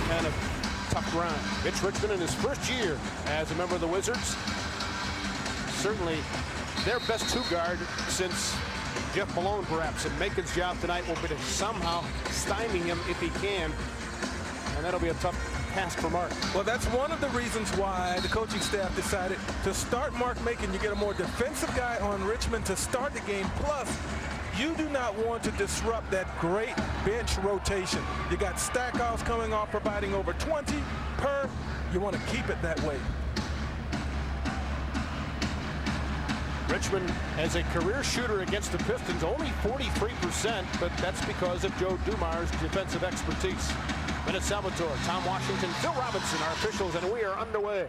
kind of tough grind. Mitch Richmond in his first year as a member of the Wizards. Certainly their best two-guard since Jeff Malone, perhaps. And Macon's job tonight will be to somehow stymie him if he can. And that'll be a tough task for Mark. Well, that's one of the reasons why the coaching staff decided to start Mark Macon. You get a more defensive guy on Richmond to start the game. Plus, you do not want to disrupt that great bench rotation. You got Stackhouse coming off, providing over 20 per. You want to keep it that way. Richmond, as a career shooter against the Pistons, only 43%, but that's because of Joe Dumar's defensive expertise. Minute Salvatore, Tom Washington, Phil Robinson, our officials, and we are underway.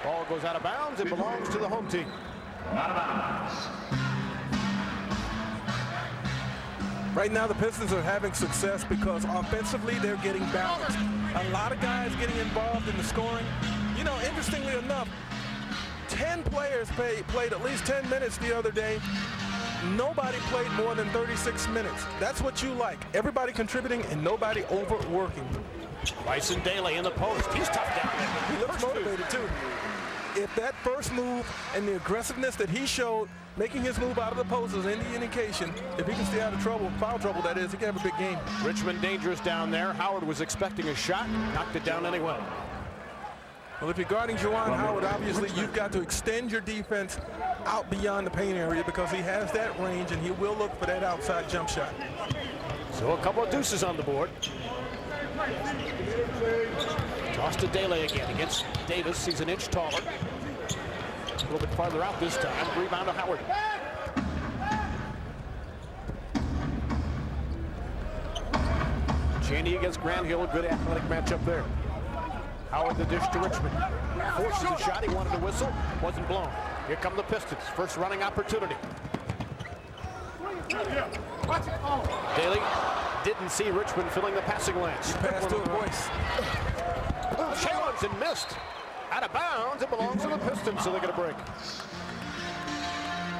Ball goes out of bounds. It belongs to the home team. Out of bounds. Right now, the Pistons are having success because offensively they're getting balanced. A lot of guys getting involved in the scoring. You know, interestingly enough, 10 players played at least 10 minutes the other day. Nobody played more than 36 minutes. That's what you like. Everybody contributing and nobody overworking. Bryson Daly in the post. He's tough down there. He looks motivated too. If that first move and the aggressiveness that he showed, making his move out of the post is any indication, if he can stay out of trouble, foul trouble that is, he can have a big game. Richmond dangerous down there. Howard was expecting a shot, knocked it down anyway. Well, if you're guarding Juwan Howard, obviously you've got to extend your defense out beyond the paint area because he has that range and he will look for that outside jump shot. So a couple of deuces on the board. Toss to Daly again against Davis. He's an inch taller. A little bit farther out this time. Rebound to Howard. Cheaney against Grant Hill. A good athletic matchup there. Howard the dish to Richmond. Forces a shot. He wanted to whistle. Wasn't blown. Here come the Pistons. First running opportunity. Daly didn't see Richmond filling the passing lanes. Pass to a voice. Challenged and missed. Out of bounds. It belongs to the Pistons, so they get a break.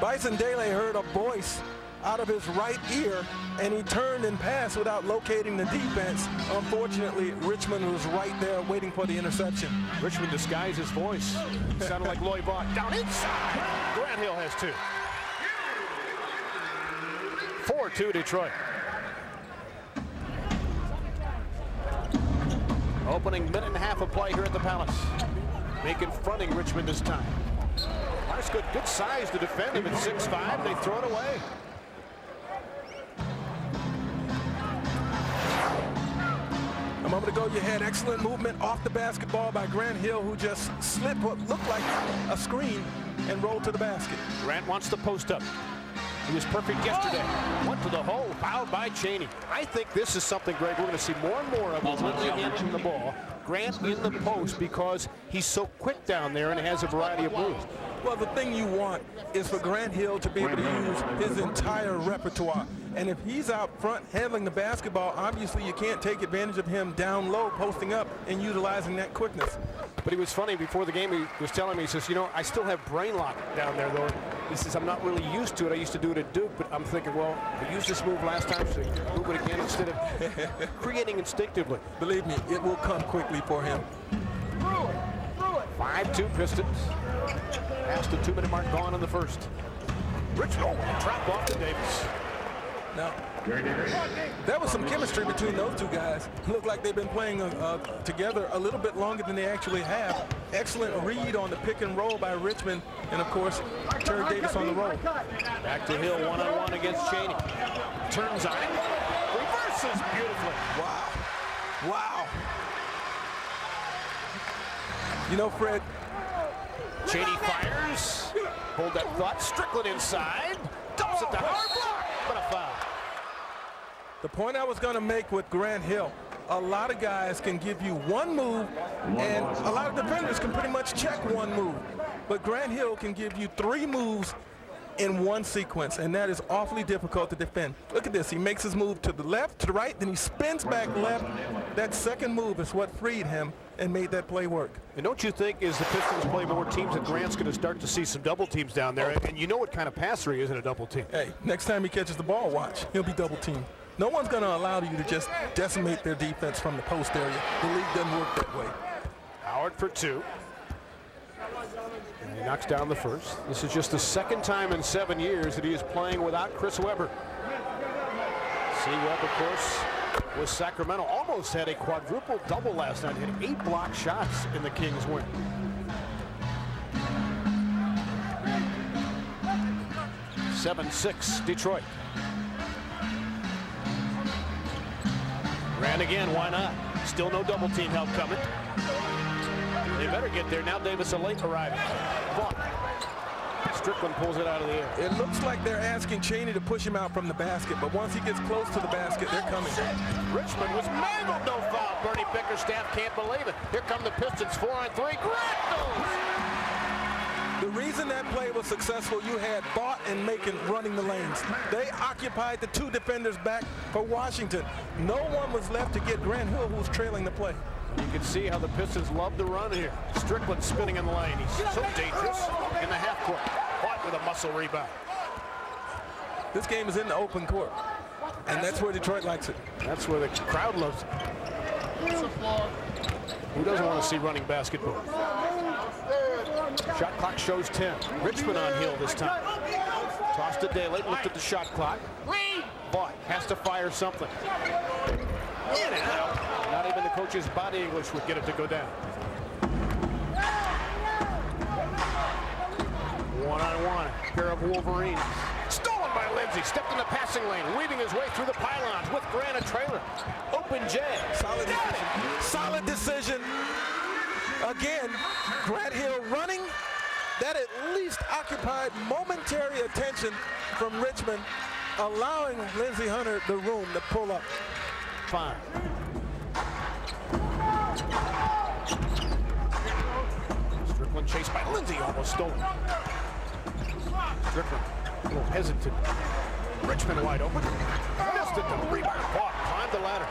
Bryson Daly heard a voice out of his right ear, and he turned and passed without locating the defense. Unfortunately, Richmond was right there waiting for the interception. Richmond disguised his voice. Sounded like Lloyd Vaughn. Down inside. Grant Hill has two. 4-2 Detroit. Opening minute and a half of play here at the Palace. Macon fronting Richmond this time. Mark's good size to defend him at 6'5". They throw it away. A moment ago, you had excellent movement off the basketball by Grant Hill, who just slipped what looked like a screen and rolled to the basket. Grant wants to post up. He was perfect yesterday. Went to the hole, fouled by Cheaney. I think this is something, Greg, we're going to see more and more of in the ball. Grant in the post because he's so quick down there and has a variety of moves. Well, the thing you want is for Grant Hill to be able to use his entire repertoire. And if he's out front handling the basketball, obviously you can't take advantage of him down low, posting up and utilizing that quickness. But he was funny before the game. He was telling me, he says, you know, I still have brain lock down there, though. He says, I'm not really used to it. I used to do it at Duke, but I'm thinking, well, I used this move last time, so move it again instead of creating instinctively. Believe me, it will come quickly for him. 5-2 Pistons. Past the 2-minute mark, gone in the first. Richmond, trap off to Davis. Now, there was some chemistry between those two guys. Look like they've been playing together a little bit longer than they actually have. Excellent read on the pick and roll by Richmond, and of course, Terry Davis on the roll. Back to Hill, one-on-one against Cheaney. Turns on him, reverses beautifully. Wow, wow. You know, Fred. Cheaney fires. Hold that thought. Strickland inside. Dumps it to Howard. Block, but a foul. The point I was going to make with Grant Hill, a lot of guys can give you one move, and a lot of defenders can pretty much check one move. But Grant Hill can give you 3 moves in one sequence, and that is awfully difficult to defend. Look at this. He makes his move to the left, to the right, then he spins back left. That second move is what freed him and made that play work. And don't you think as the Pistons play more teams that Grant's going to start to see some double teams down there? And you know what kind of passer he is in a double team. Hey, next time he catches the ball, watch. He'll be double teamed. No one's going to allow you to just decimate their defense from the post area. The league doesn't work that way. Howard for 2. And he knocks down the first. This is just the second time in 7 years that he is playing without Chris Webber. C. Webb, of course, with Sacramento, almost had a quadruple double last night, hit 8 block shots in the Kings win. (7-6) Detroit. Ran again, why not? Still no double team help coming. They better get there now. Davis a late arriving. Vaughn. Strickland pulls it out of the air. It looks like they're asking Cheaney to push him out from the basket, but once he gets close to the basket, they're coming. Richmond was mangled, no foul. Bernie Bickerstaff can't believe it. Here come the Pistons, 4-on-3. Grant goes! The reason that play was successful, you had Bott and Macon running the lanes. They occupied the 2 defenders back for Washington. No one was left to get Grant Hill, who was trailing the play. You can see how the Pistons love to run here. Strickland spinning in the lane. He's so dangerous in the half court. Bott with a muscle rebound. This game is in the open court, and that's where Detroit likes it. That's where the crowd loves it. Who doesn't want to see running basketball? Shot clock shows 10. Richmond on Hill this time. Tossed to Daly, looked at the shot clock. Bott has to fire something. In and out. Not even the coach's body English would get it to go down. One-on-one, pair of Wolverines. Stolen by Lindsay, stepped in the passing lane, weaving his way through the pylons with Grant a trailer. Open jam. Solid decision. Solid decision. Again, Grant Hill running. That at least occupied momentary attention from Richmond, allowing Lindsey Hunter the room to pull up. Fine. Strickland chased by Lindsay, almost stolen. Strickland, a little hesitant. Richmond wide open. Missed it, the rebound. Bott climbed the ladder.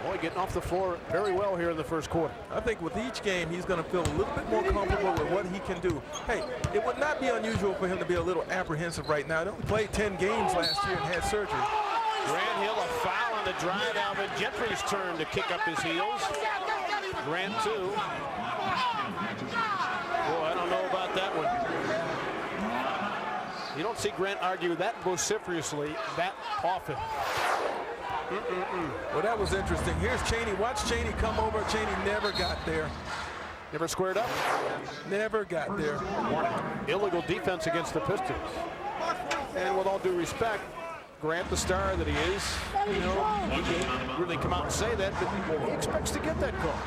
Boy, getting off the floor very well here in the first quarter. I think with each game, he's going to feel a little bit more comfortable with what he can do. Hey, it would not be unusual for him to be a little apprehensive right now. He only played 10 games last year and had surgery. Grant Hill, a foul on the drive. Alvin Gentry's turn to kick up his heels. Grant, too. Well, I don't know about that one. You don't see Grant argue that vociferously that often. Well, that was interesting. Here's Cheaney. Watch Cheaney come over. Cheaney never got there. Never squared up? Never got there. Illegal defense against the Pistons. And with all due respect, Grant, the star that he is, you know, he can't really come out and say that, but he expects to get that call.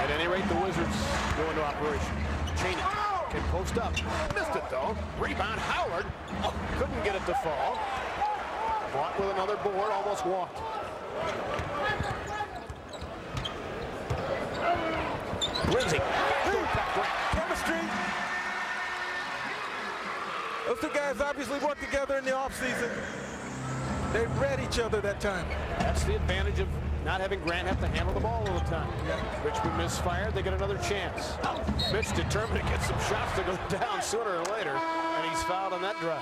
At any rate, the Wizards go into operation. Cheaney can post up. Missed it, though. Rebound, Howard. Oh, couldn't get it to fall. Bought with another board, almost walked. Lindsay. Chemistry. Those 2 guys obviously work together in the offseason. They read each other that time. That's the advantage of not having Grant have to handle the ball all the time. Yeah. Richmond misfired, they get another chance. Mitch determined to get some shots to go down sooner or later, and he's fouled on that drive.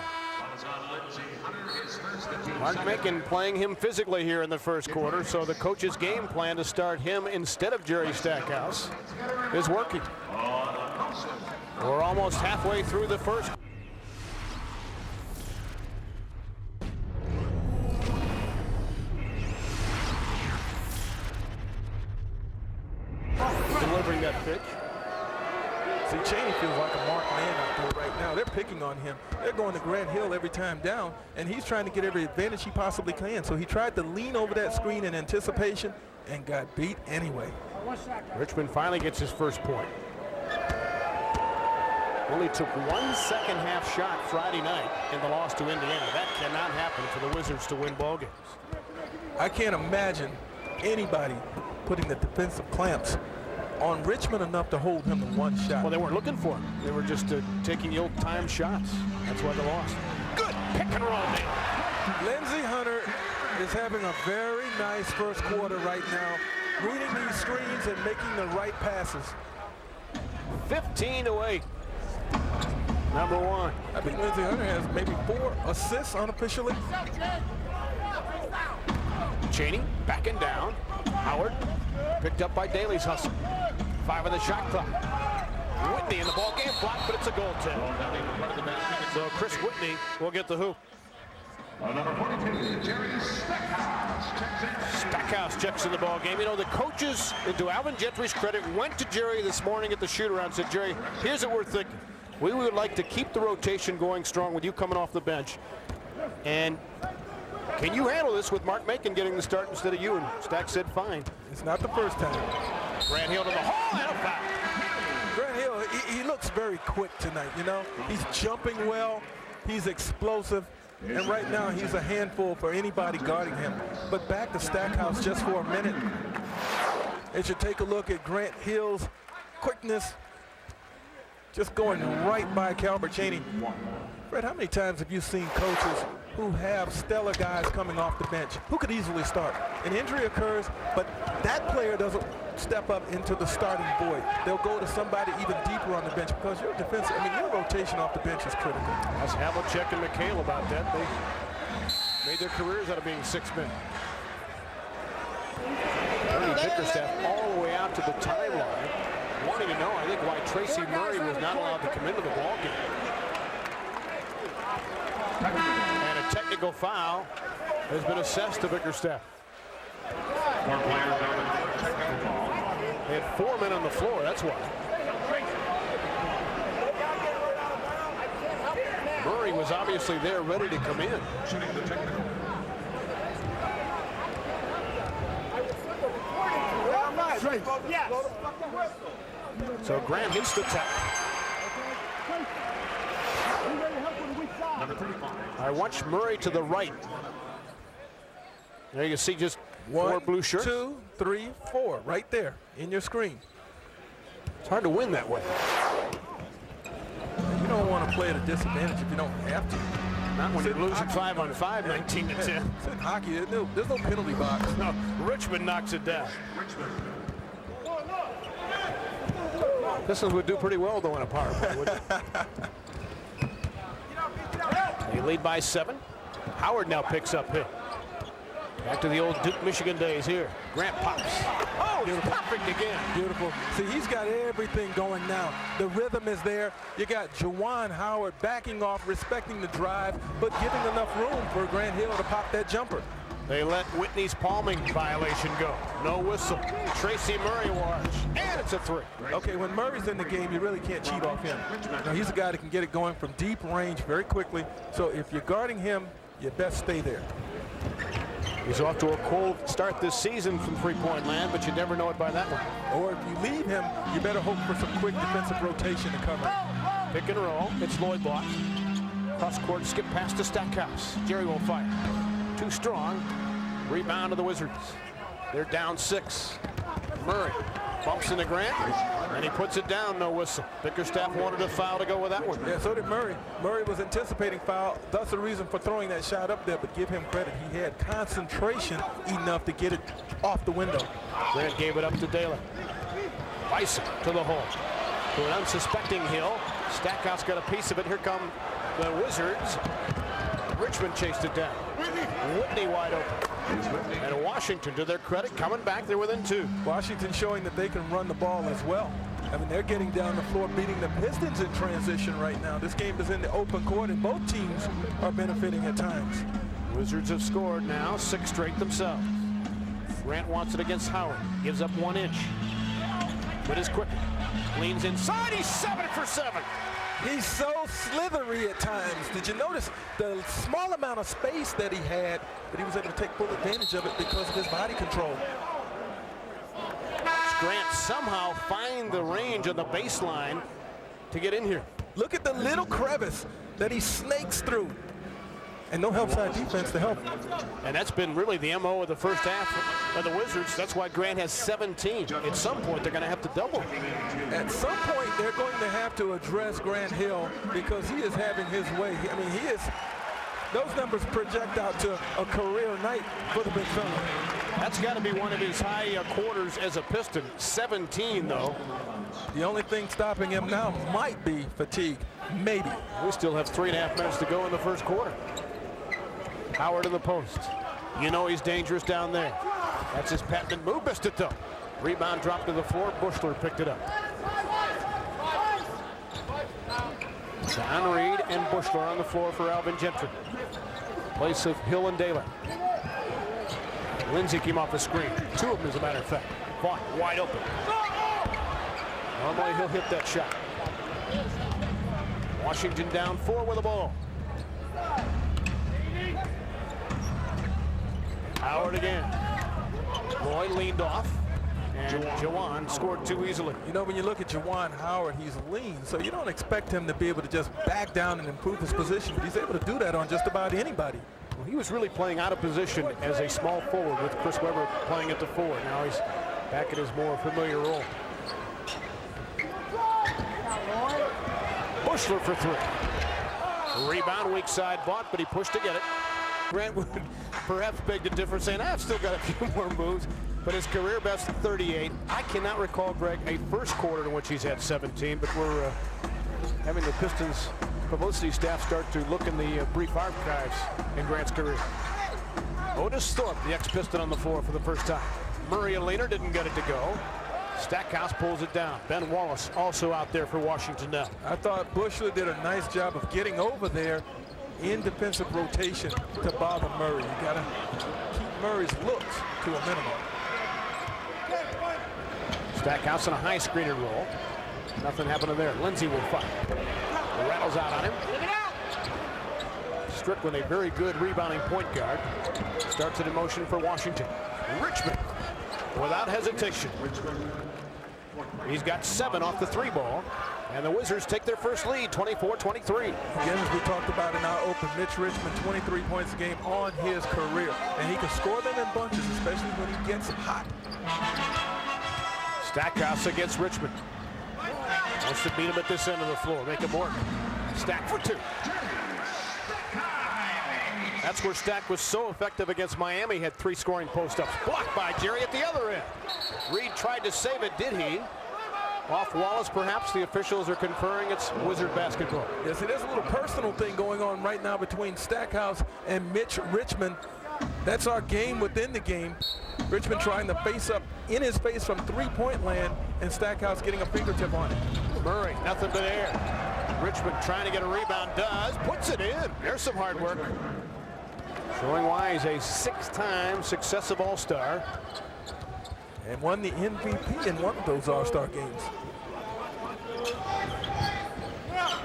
Mark Macon playing him physically here in the first quarter, so the coach's game plan to start him instead of Jerry Stackhouse is working. We're almost halfway through the first. Delivering that pitch. See, Cheaney feels like a marked man out there right now. They're picking on him. They're going to Grant Hill every time down, and he's trying to get every advantage he possibly can. So he tried to lean over that screen in anticipation and got beat anyway. Richmond finally gets his first point. Only took 1 second half shot Friday night in the loss to Indiana. That cannot happen for the Wizards to win ball games. I can't imagine anybody putting the defensive clamps on Richmond enough to hold him to 1 shot. Well, they weren't looking for him. They were just taking ill-timed shots. That's why they lost. Good pick and roll, Dale. Lindsey Hunter is having a very nice first quarter right now, reading these screens and making the right passes. 15-8. number 1. I think Lindsey Hunter has maybe 4 assists unofficially. Cheaney backing down. Howard picked up by Daly's hustle. 5 on the shot clock. Whitney in the ball game, blocked, but it's a goaltend. So Chris Whitney will get the hoop. Number 42, Jerry Stackhouse checks in the ball game. You know, the coaches, and to Alvin Gentry's credit, went to Jerry this morning at the shoot-around and said, Jerry, here's what we're thinking. We would like to keep the rotation going strong with you coming off the bench. And can you handle this with Mark Macon getting the start instead of you? And Stack said, fine. It's not the first time. Grant Hill to the hole and a foul. Grant Hill, he looks very quick tonight, you know. He's jumping well. He's explosive. And right now, he's a handful for anybody guarding him. But back to Stackhouse just for a minute. As you take a look at Grant Hill's quickness, just going right by Calbert Cheaney. Fred, how many times have you seen coaches who have stellar guys coming off the bench who could easily start? An injury occurs, but that player doesn't step up into the starting void. They'll go to somebody even deeper on the bench because your defense, I mean, your rotation off the bench is critical. Ask Havlicek and McHale about that. They made their careers out of being 6 men. Ernie Bickerstaff all the way out to the timeline, wanting to know, I think, why Tracy Murray was not allowed to come into the ball game. And a technical foul has been assessed to Bickerstaff. They had 4 men on the floor, that's why. Murray was obviously there ready to come in. So Grant hits the tech. I watch Murray to the right. There you can see just 4 blue shirts. 1, 2, 3, 4, right there in your screen. It's hard to win that way. You don't want to play at a disadvantage if you don't have to. Not when you're losing 5 on 5, 19 to 10. It's in hockey. There's no penalty box. No, Richmond knocks it down. Pistons would do pretty well, though, in a power play, wouldn't they? They lead by 7. Howard now picks up hit. Back to the old Duke, Michigan days here. Grant pops. Oh, it's perfect again. Beautiful. See, he's got everything going now. The rhythm is there. You got Juwan Howard backing off, respecting the drive, but giving enough room for Grant Hill to pop that jumper. They let Whitney's palming violation go. No whistle. Tracy Murray watch. And it's a 3. Okay, when Murray's in the game, you really can't cheat off him. Now, he's a guy that can get it going from deep range very quickly. So if you're guarding him, you best stay there. He's off to a cold start this season from three-point land, but you never know it by that one. Or if you leave him, you better hope for some quick defensive rotation to cover. Pick and roll. It's Lloyd block. Cross court, skip past to Stackhouse. Jerry will fire. Too strong. Rebound to the Wizards. They're down 6. Murray bumps into Grant, and he puts it down, no whistle. Bickerstaff wanted a foul to go with that one. Yeah, so did Murray. Murray was anticipating foul. That's the reason for throwing that shot up there, but give him credit. He had concentration enough to get it off the window. Grant gave it up to Daly. Bison to the hole. To an unsuspecting Hill. Stackhouse got a piece of it. Here come the Wizards. Richmond chased it down. Whitney wide open. And Washington, to their credit, coming back. They're within 2. Washington showing that they can run the ball as well. I mean, they're getting down the floor, beating the Pistons in transition right now. This game is in the open court, and both teams are benefiting at times. Wizards have scored now, 6 straight themselves. Grant wants it against Howard. Gives up 1 inch. But is quick. Leans inside. He's 7 for 7. He's so slithery at times. Did you notice the small amount of space that he had, but he was able to take full advantage of it because of his body control. Grant somehow find the range on the baseline to get in here. Look at the little crevice that he snakes through. And no help side defense to help. And that's been really the MO of the first half of the Wizards. That's why Grant has 17. At some point, they're going to have to double. At some point, they're going to have to address Grant Hill because he is having his way. I mean, he is. Those numbers project out to a career night for the big fella. That's got to be one of his high quarters as a Piston. 17, though. The only thing stopping him now might be fatigue. Maybe. We still have 3.5 minutes to go in the first quarter. Howard in the post. You know he's dangerous down there. That's his patented move. Missed it though. Rebound dropped to the floor. Bushler picked it up. John Reed and Bushler on the floor for Alvin Gentry. Place of Hill and Daly. Lindsey came off the screen. Two of them, as a matter of fact. Vaught wide open. Normally he'll hit that shot. Washington down 4 with the ball. Howard again. Boyd leaned off. And Juwan scored too easily. You know, when you look at Juwan Howard, he's lean, so you don't expect him to be able to just back down and improve his position. But he's able to do that on just about anybody. Well, he was really playing out of position as a small forward with Chris Webber playing at the 4. Now he's back in his more familiar role. Bushler for 3. Rebound, weak side bought, but he pushed to get it. Grant would perhaps beg the difference, saying, I've still got a few more moves, but his career best 38. I cannot recall, Greg, a first quarter in which he's had 17, but we're having the Pistons publicity staff start to look in the brief archives in Grant's career. Otis Thorpe, the ex-Piston, on the floor for the first time. Murray and Leonard didn't get it to go. Stackhouse pulls it down. Ben Wallace also out there for Washington now. I thought Bushler did a nice job of getting over there in defensive rotation to bother Murray. You got to keep Murray's looks to a minimum. Stackhouse in a high screener roll. Nothing happening there. Lindsey will fight. Rattles out on him. Strickland, a very good rebounding point guard. Starts it in motion for Washington. Richmond, without hesitation. He's got 7 off the 3 ball. And the Wizards take their first lead, 24-23. Again, as we talked about in our open, Mitch Richmond, 23 points a game on his career. And he can score them in bunches, especially when he gets hot. Stackhouse against Richmond. Wants to beat him at this end of the floor. Make him work. Stack for 2. That's where Stack was so effective against Miami. Had 3 scoring post-ups. Blocked by Jerry at the other end. Reed tried to save it, did he? Off Wallace, perhaps. The officials are conferring it's Wizard basketball. Yes, it is a little personal thing going on right now between Stackhouse and Mitch Richmond. That's our game within the game. Richmond trying to face up in his face from 3-point land, and Stackhouse getting a fingertip on it. Murray, nothing but air. Richmond trying to get a rebound, does, puts it in. There's some hard work. Showing why he's a 6-time successive All-Star. And won the MVP in one of those All-Star games.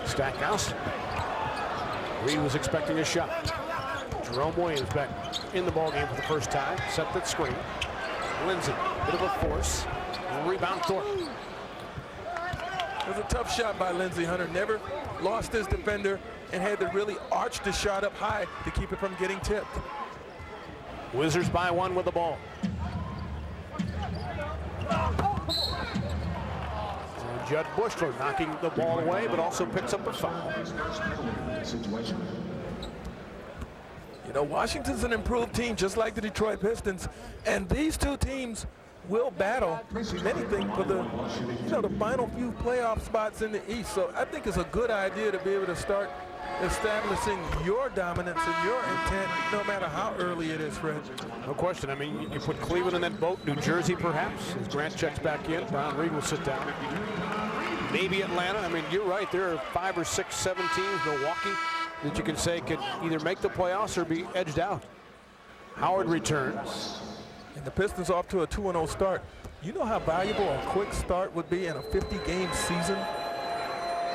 Stackhouse. Reed was expecting a shot. Jerome Williams back in the ballgame for the first time. Set that screen. Lindsey, bit of a force. Rebound Thorpe. It was a tough shot by Lindsey. Hunter never lost his defender and had to really arch the shot up high to keep it from getting tipped. Wizards by 1 with the ball. And Judd Bushler knocking the ball away, but also picks up a foul. You know, Washington's an improved team, just like the Detroit Pistons, and these two teams will battle, if anything, for the final few playoff spots in the East. So I think it's a good idea to be able to start establishing your dominance and your intent, no matter how early it is, Fred. No question. I mean, you put Cleveland in that boat, New Jersey perhaps, as Grant checks back in. Brown Reed will sit down. Maybe Atlanta. I mean, you're right. There are 5 or 6, 7 teams, Milwaukee, that you can say could either make the playoffs or be edged out. Howard returns. And the Pistons off to a 2-0 start. You know how valuable a quick start would be in a 50-game season?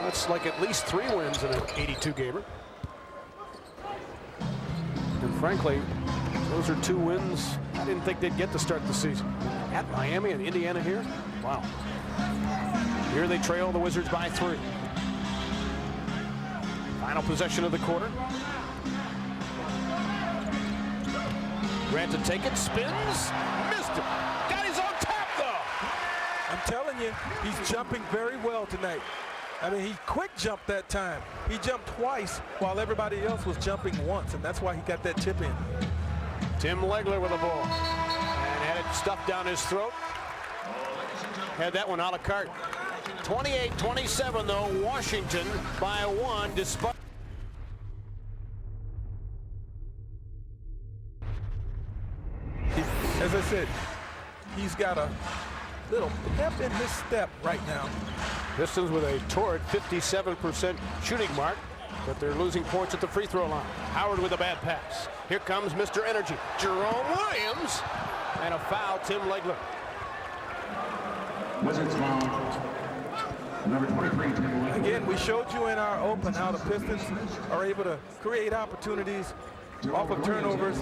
That's like at least 3 wins in an 82-gamer. And frankly, those are 2 wins I didn't think they'd get to start the season. At Miami and Indiana here, wow. Here they trail the Wizards by 3. Final possession of the quarter. Grant to take it, spins, missed it. Got his own tap though. I'm telling you, he's jumping very well tonight. I mean, he quick jumped that time. He jumped twice while everybody else was jumping once, and that's why he got that tip in. Tim Legler with the ball. And had it stuffed down his throat. Had that one a la carte. 28-27 though, Washington by 1 despite. As I said, he's got a little pep in his step right now. Pistons with a torrid 57% shooting mark, but they're losing points at the free throw line. Howard with a bad pass. Here comes Mr. Energy, Jerome Williams, and a foul, Tim Legler. Wizards foul. Number 23, Tim Legler. Again, we showed you in our open how the Pistons are able to create opportunities off of turnovers,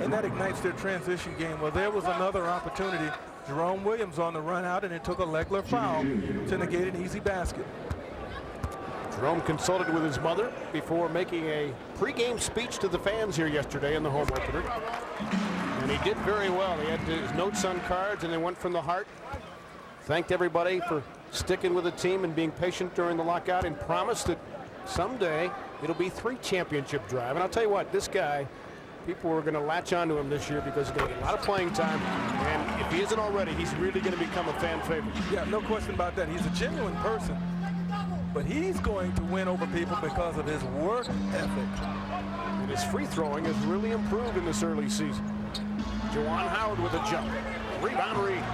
and that ignites their transition game. Well, there was another opportunity. Jerome Williams on the run out, and it took a Legler foul to negate an easy basket. Jerome consulted with his mother before making a pregame speech to the fans here yesterday in the home opener. And he did very well. He had his notes on cards, and they went from the heart. Thanked everybody for sticking with the team and being patient during the lockout, and promised that someday it'll be 3 championship drive. And I'll tell you what, this guy, people are going to latch onto him this year because he's going to get a lot of playing time. And if he isn't already, he's really going to become a fan favorite. Yeah, no question about that. He's a genuine person, but he's going to win over people because of his work ethic. And his free throwing has really improved in this early season. Juwan Howard with a jump. Rebound Reed.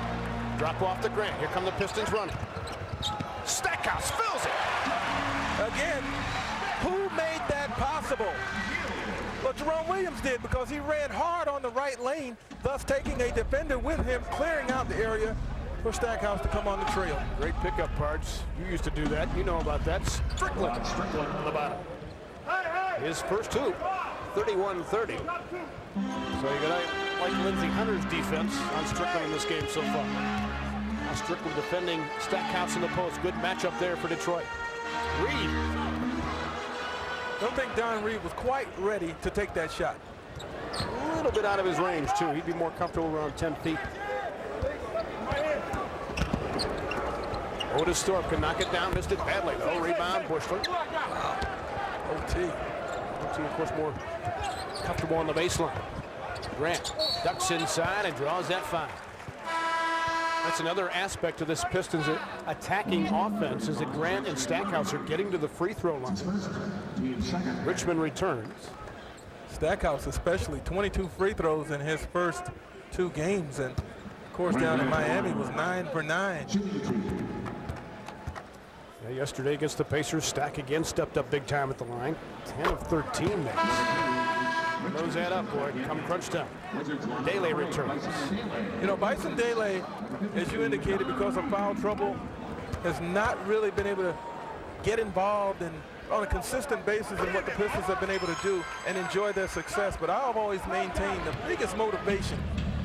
Drop off the Grant. Here come the Pistons running. Stackhouse fills it. Again, who made that possible? Well, Jerome Williams did, because he ran hard on the right lane, thus taking a defender with him, clearing out the area for Stackhouse to come on the trail. Great pickup, Pards. You used to do that. You know about that. Strickland on the bottom. His first hoop, 31-30. So you got like Lindsey Hunter's defense on Strickland in this game so far. Now Strickland defending Stackhouse in the post. Good matchup there for Detroit. Reed. I don't think Don Reed was quite ready to take that shot. A little bit out of his range, too. He'd be more comfortable around 10 feet. Otis Thorpe can knock it down. Missed it badly, though. Rebound, Bushler. OT. OT, of course, more comfortable on the baseline. Grant ducks inside and draws that foul. That's another aspect of this Pistons attacking offense, is that Grant and Stackhouse are getting to the free throw line. Richmond returns. Stackhouse especially, 22 free throws in his first 2 games, and of course down in Miami was 9 for 9. Yeah, yesterday against the Pacers, Stack again stepped up big time at the line. 10 of 13 next. Those add up, boy. Come crunch time. Daly returns. You know, Bison Daly, as you indicated, because of foul trouble, has not really been able to get involved on a consistent basis in what the Pistons have been able to do and enjoy their success. But I've always maintained the biggest motivation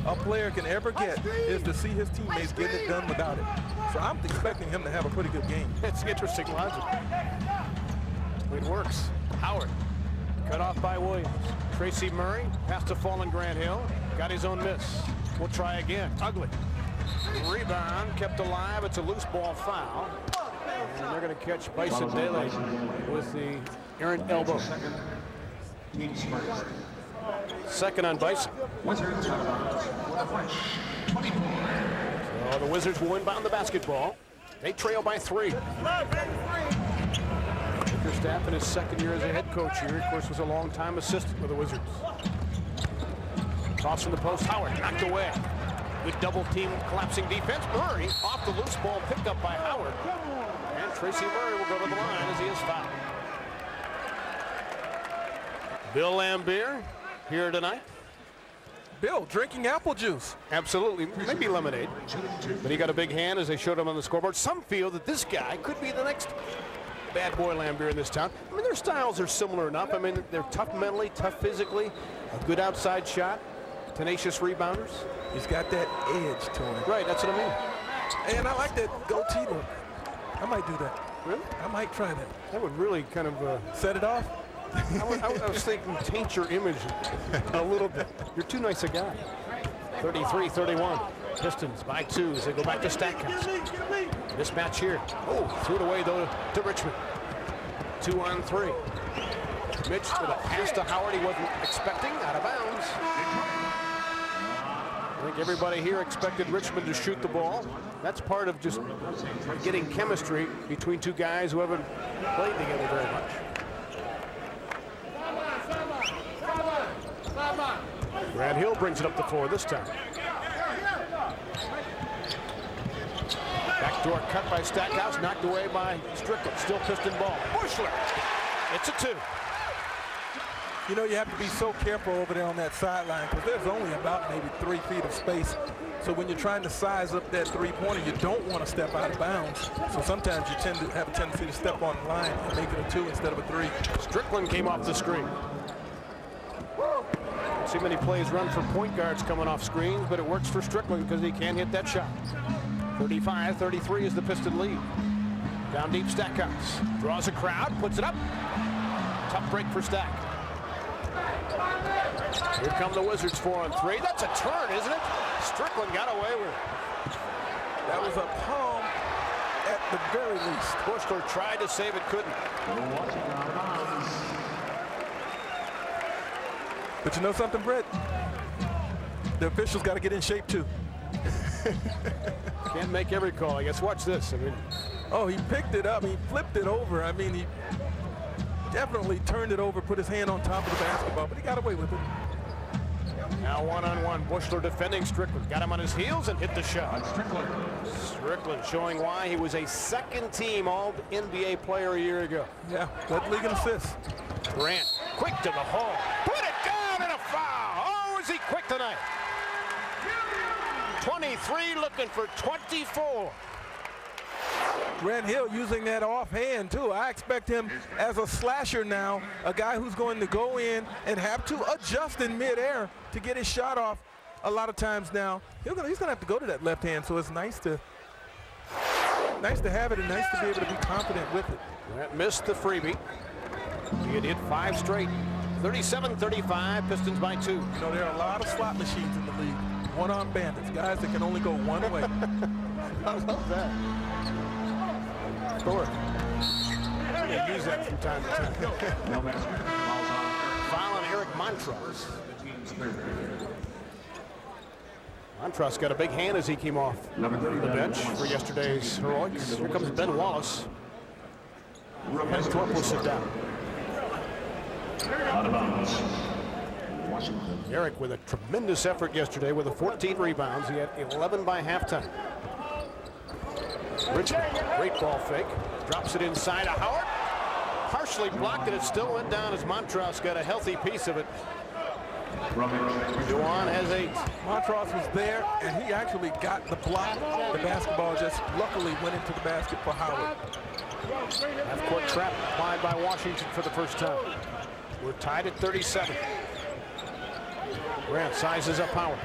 a player can ever get is to see his teammates getting it done without it. So I'm expecting him to have a pretty good game. It's interesting logic. It works. Howard, cut off by Williams. Tracy Murray, pass to fallen Grant Hill. Got his own miss. We'll try again. Ugly. Rebound, kept alive. It's a loose ball foul. And they're going to catch Bison Daly with the errant elbow. Second on Bison. So the Wizards will inbound the basketball. They trail by 3. Staff in his second year as a head coach here, of course, was a long-time assistant with the Wizards. Toss from the post, Howard knocked away. Good double team collapsing defense. Murray off the loose ball, picked up by Howard. And Tracy Murray will go to the line as he is fouled. Bill Lambier here tonight. Bill drinking apple juice. Absolutely, maybe lemonade. But he got a big hand as they showed him on the scoreboard. Some feel that this guy could be the next bad boy Lambier in this town. I mean, their styles are similar enough. I mean, they're tough mentally, tough physically, a good outside shot, tenacious rebounders. He's got that edge to him. Right, that's what I mean. And I like that goatee look. I might do that. Really? I might try that. That would really kind of set it off. I was thinking taint your image a little bit. You're too nice a guy. 33-31. Pistons by 2 as they go back to Stackhouse. Mismatch here. Oh, threw it away though to Richmond. 2 on 3. Mitch with a pass to Howard he wasn't expecting, out of bounds. I think everybody here expected Richmond to shoot the ball. That's part of just getting chemistry between two guys who haven't played together very much. Grant Hill brings it up the floor this time. Backdoor cut by Stackhouse, knocked away by Strickland. Still Piston ball. Bushler. It's a 2. You know, you have to be so careful over there on that sideline because there's only about maybe 3 feet of space. So when you're trying to size up that three-pointer, you don't want to step out of bounds. So sometimes you tend to have a tendency to step on the line and make it a 2 instead of a 3. Strickland came off the screen. See many plays run for point guards coming off screens, but it works for Strickland because he can't hit that shot. 35-33 is the Piston lead. Down deep, Stackhouse draws a crowd, puts it up. Tough break for Stack. Here come the Wizards 4-on-3. That's a turn, isn't it? Strickland got away with it. That was a palm at the very least. Bushler tried to save it, couldn't. But you know something, Brett? The officials got to get in shape too. Can't make every call, I guess. Watch this. I mean, oh, he picked it up. He flipped it over. I mean, he definitely turned it over, put his hand on top of the basketball, but he got away with it. now one-on-one. Bushler defending Strickland. Got him on his heels and hit the shot. Strickland showing why he was a second-team All-NBA player a year ago. Yeah, led league in assists. Grant, quick to the hole. Put it down and a foul. Oh, is he quick tonight? 23 looking for 24. Grant Hill using that offhand too. I expect him as a slasher now, a guy who's going to go in and have to adjust in midair to get his shot off. A lot of times now, he's gonna have to go to that left hand. So it's nice to have it and nice to be able to be confident with it. Grant missed the freebie. He had hit 5 straight. 37-35, Pistons by 2. You know, there are a lot of slot machines in the league. One-arm bandits, guys that can only go one way. I love that. Thorpe. Yeah, use that from time to time. Foul on Eric Montross. Montross got a big hand as he came off the bench for yesterday's heroics. Here comes Ben Wallace. And Thorpe will sit down. Eric with a tremendous effort yesterday with 14 rebounds. He had 11 by halftime. Richmond, great ball fake. Drops it inside of Howard. Partially blocked and it still went down as Montross got a healthy piece of it. Juwan has 8. Montross was there and he actually got the block. The basketball just luckily went into the basket for Howard. Half-court trap applied by Washington for the first time. We're tied at 37. Grant sizes up Howard.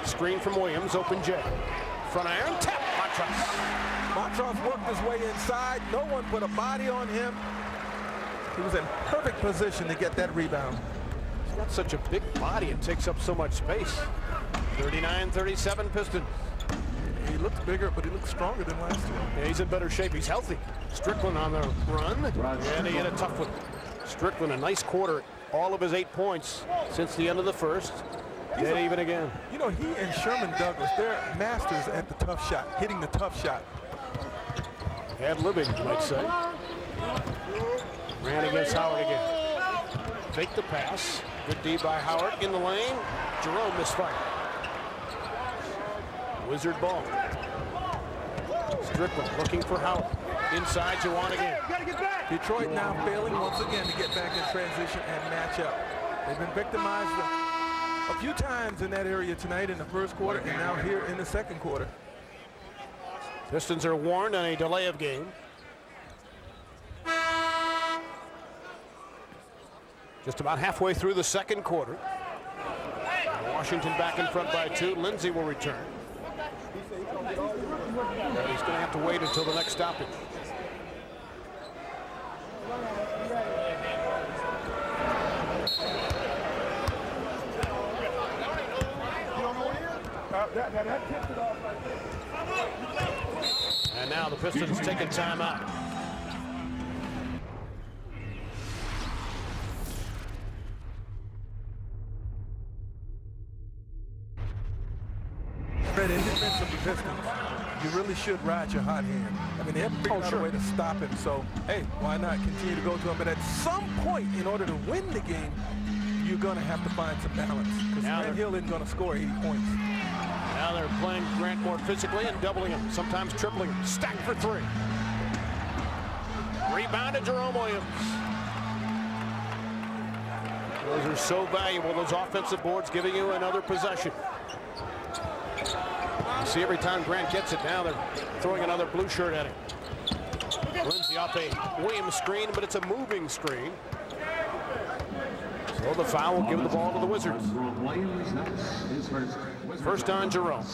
Screen from Williams, open J. Front iron, tap, Montross. Montross worked his way inside. No one put a body on him. He was in perfect position to get that rebound. He's got such a big body, it takes up so much space. 39-37 Pistons. He looks bigger, but he looks stronger than last year. Yeah, he's in better shape. He's healthy. Strickland on the run, and he hit a tough one. Strickland, a nice quarter. All of his 8 points since the end of the first. Dead even again. You know, he and Sherman Douglas, they're masters at the tough shot, hitting the tough shot. Ad-libbing, you might say. Ran against Howard again. Fake the pass. Good D by Howard in the lane. Jerome misfired. Wizard ball. Strickland looking for Howard. Inside, Juwan again. Detroit now failing once again to get back in transition and match up. They've been victimized a few times in that area tonight in the first quarter and now here in the second quarter. Pistons are warned on a delay of game. Just about halfway through the second quarter. Washington back in front by 2. Lindsay will return. He's going to have to wait until the next stoppage. And now the Pistons taking timeout. said, in defense of the Pistons, you really should ride your hot hand. I mean, they haven't figured out a way to stop him, so, hey, why not continue to go to him? But at some point, in order to win the game, you're going to have to find some balance, because Grant Hill isn't going to score 80 points. Now they're playing Grant more physically and doubling him, sometimes tripling him. Stacked for three. Rebound to Jerome Williams. Those are so valuable, those offensive boards, giving you another possession. You see every time Grant gets it now, they're throwing another blue shirt at him. Lindsay off a Williams screen, but it's a moving screen. So the foul will give the ball to the Wizards. First on Jerome.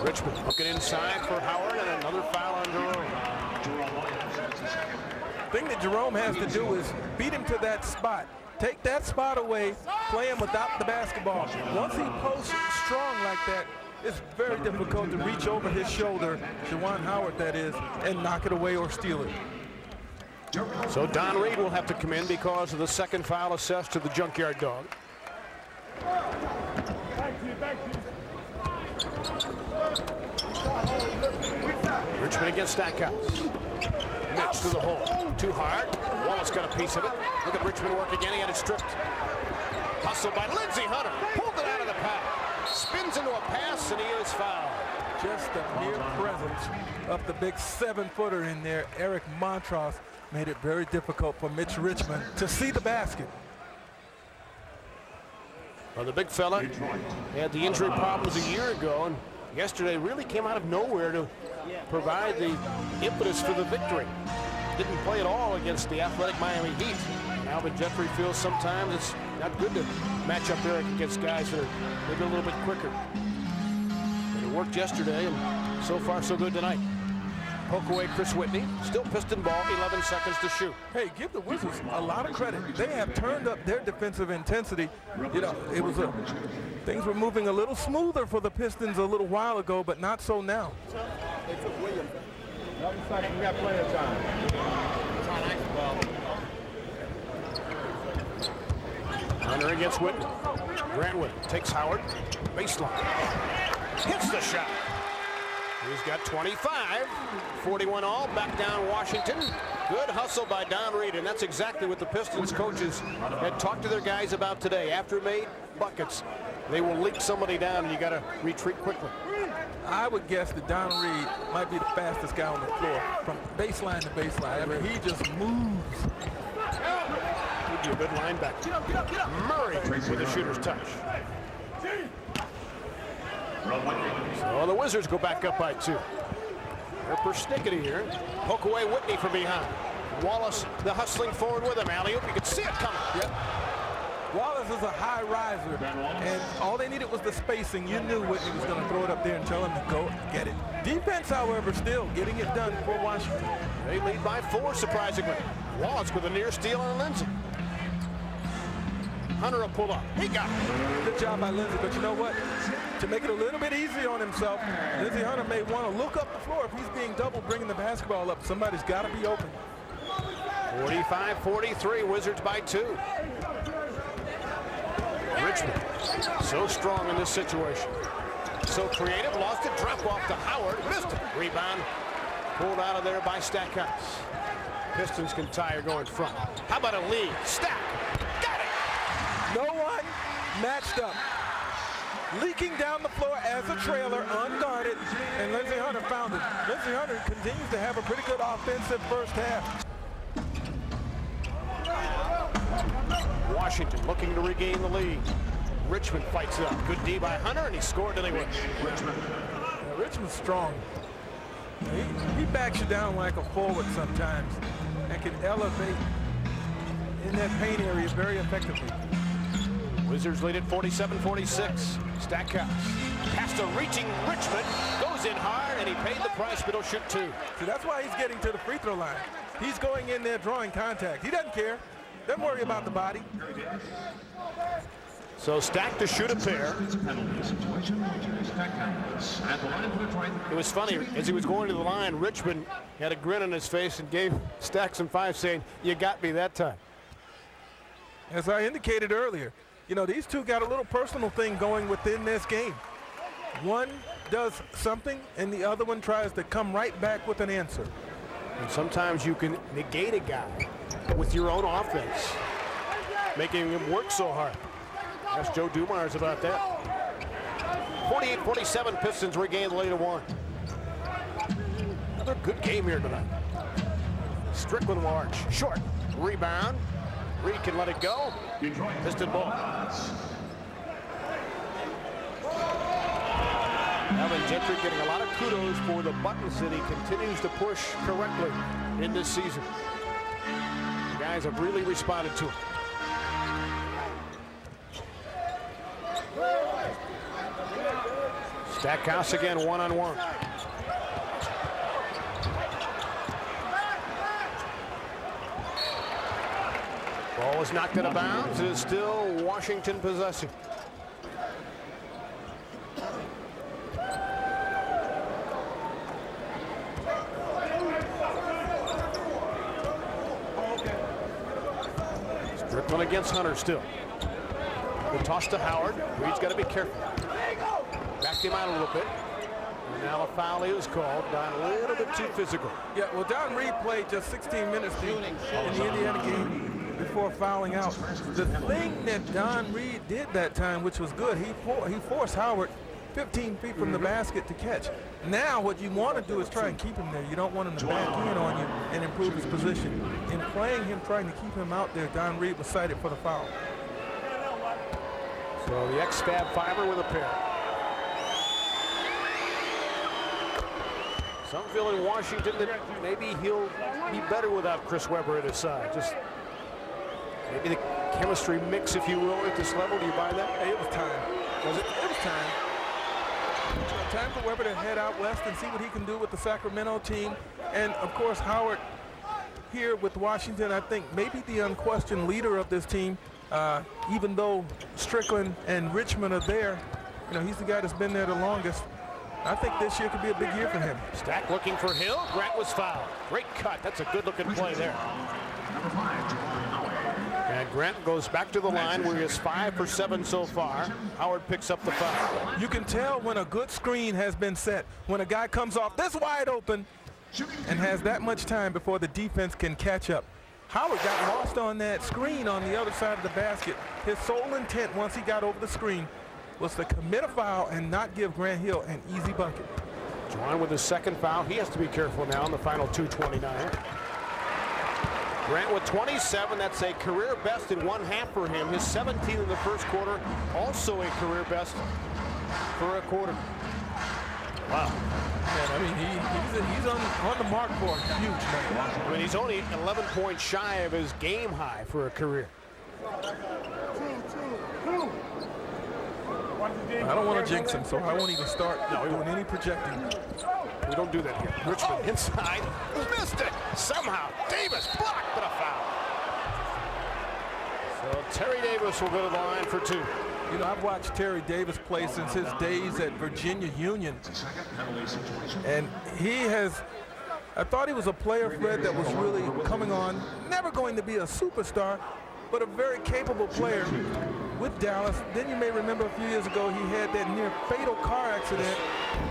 Richmond looking inside for Howard, and another foul on Jerome. The thing that Jerome has to do is beat him to that spot. Take that spot away, play him without the basketball. Once he posts strong like that, it's very difficult to reach over his shoulder, Juwan Howard that is, and knock it away or steal it. So Don Reed will have to come in because of the second foul assessed to the Junkyard Dog. Richmond against Stackhouse. Mitch to the hole. Too hard. Wallace got a piece of it. Look at Richmond work again. He had it stripped. Hustle by Lindsey Hunter. Pulled it out of the pack. Spins into a pass, and he is fouled. Just the mere presence of the big 7-footer in there, Eric Montross, made it very difficult for Mitch Richmond to see the basket. Well, the big fella had the injury problems a year ago, and yesterday really came out of nowhere to provide the impetus for the victory. Didn't play at all against the athletic Miami Heat. Alvin Jeffrey feels sometimes it's not good to match up there against guys that are maybe a little bit quicker. But it worked yesterday, and so far so good tonight. Poke away Chris Whitney. Still Piston ball, 11 seconds to shoot. Hey, give the Wizards a lot of credit. They have turned up their defensive intensity. You know, it was things were moving a little smoother for the Pistons a little while ago, but not so now. They took Williams. 11 seconds, we got plenty of time. Hunter against Whitney. Grantwood takes Howard. Baseline. Hits the shot. He's got 25. 41 all. Back down Washington. Good hustle by Don Reed, and that's exactly what the Pistons coaches had talked to their guys about today. After made buckets, they will leak somebody down, and you got to retreat quickly. I would guess that Don Reed might be the fastest guy on the floor from baseline to baseline. I mean, he just moves. Would be a good linebacker. Murray with a shooter's touch. So the Wizards go back up by 2. They're persnickety here. Poke away Whitney from behind. Wallace, the hustling forward with him. Alley-oop, you could see it coming. Yep. Wallace is a high riser, and all they needed was the spacing. You knew Whitney was going to throw it up there and tell him to go get it. Defense, however, still getting it done for Washington. They lead by 4, surprisingly. Wallace with a near steal on Lindsey. Hunter will pull up. He got it. Good job by Lindsey, but you know what? To make it a little bit easier on himself, Lindsey Hunter may want to look up the floor. If he's being doubled, bringing the basketball up, somebody's got to be open. 45-43, Wizards by 2. Richmond, so strong in this situation. So creative, lost it, drop off to Howard, missed it. Rebound, pulled out of there by Stackhouse. Pistons can tie or go in front. How about a lead? Stack, got it! No one matched up. Leaking down the floor as a trailer, unguarded, and Lindsey Hunter found it. Lindsey Hunter continues to have a pretty good offensive first half. Washington looking to regain the lead. Richmond fights it up. Good D by Hunter, and he scored anyway. Richmond's strong. He backs you down like a forward sometimes and can elevate in that paint area very effectively. Wizards lead at 47-46. Stackhouse pass to reaching Richmond, goes in hard, and he paid the price, but he'll shoot 2. So that's why he's getting to the free throw line. He's going in there drawing contact. He doesn't care. Doesn't worry about the body. So Stack to shoot a pair. It was funny, as he was going to the line, Richmond had a grin on his face and gave Stack some five, saying, "You got me that time." As I indicated earlier, you know, these two got a little personal thing going within this game. One does something and the other one tries to come right back with an answer. And sometimes you can negate a guy with your own offense, making him work so hard. Ask Joe Dumars about that. 48-47, Pistons regain the lead of 1. Another good game here tonight. Strickland large, short, rebound. Reed can let it go. Piston ball. Alvin Gentry getting a lot of kudos for the buttons that he continues to push correctly in this season. The guys have really responded to him. Stackhouse again, one-on-one. Ball is knocked out of bounds. It is still Washington possessing. Strickland against Hunter still. The toss to Howard. Reed's got to be careful. Backed him out a little bit. And now a foul is called. Don a little bit too physical. Yeah, well, Don Reed played just 16 minutes in the Indiana game before fouling out. The thing that Don Reed did that time, which was good, he forced Howard 15 feet from the basket to catch. Now what you want to do is try and keep him there. You don't want him to back in on you and improve his position. In playing him, trying to keep him out there, Don Reed was cited for the foul. So the ex-Fab Fiver with a pair. Some feel in Washington that maybe he'll be better without Chris Webber at his side. Just maybe the chemistry mix, if you will, at this level. Do you buy that? Hey, it was time. Was it? It was time. Time for Webber to head out west and see what he can do with the Sacramento team. And, of course, Howard here with Washington, I think maybe the unquestioned leader of this team, even though Strickland and Richmond are there. You know, he's the guy that's been there the longest. I think this year could be a big year for him. Stack looking for Hill. Grant was fouled. Great cut. That's a good-looking play there. And Grant goes back to the line where he is 5 for 7 so far. Howard picks up the foul. You can tell when a good screen has been set, when a guy comes off this wide open and has that much time before the defense can catch up. Howard got lost on that screen on the other side of the basket. His sole intent once he got over the screen was to commit a foul and not give Grant Hill an easy bucket. Juwan with his second foul. He has to be careful now in the final 2:29. Grant with 27. That's a career best in 1/2 for him. His 17 in the first quarter, also a career best for a quarter. Wow. Man, I mean, he's on the mark for a huge night. I mean, he's only 11 points shy of his game high for a career. I don't want to jinx him, so I won't even start doing any projecting. We don't do that here. Richmond inside, missed it somehow. Davis blocked, but a foul. So Terry Davis will go to the line for 2. You know, I've watched Terry Davis play since his days at Virginia Union, and I thought he was a player, Fred, that was really coming on, never going to be a superstar, but a very capable player with Dallas. Then you may remember a few years ago he had that near fatal car accident.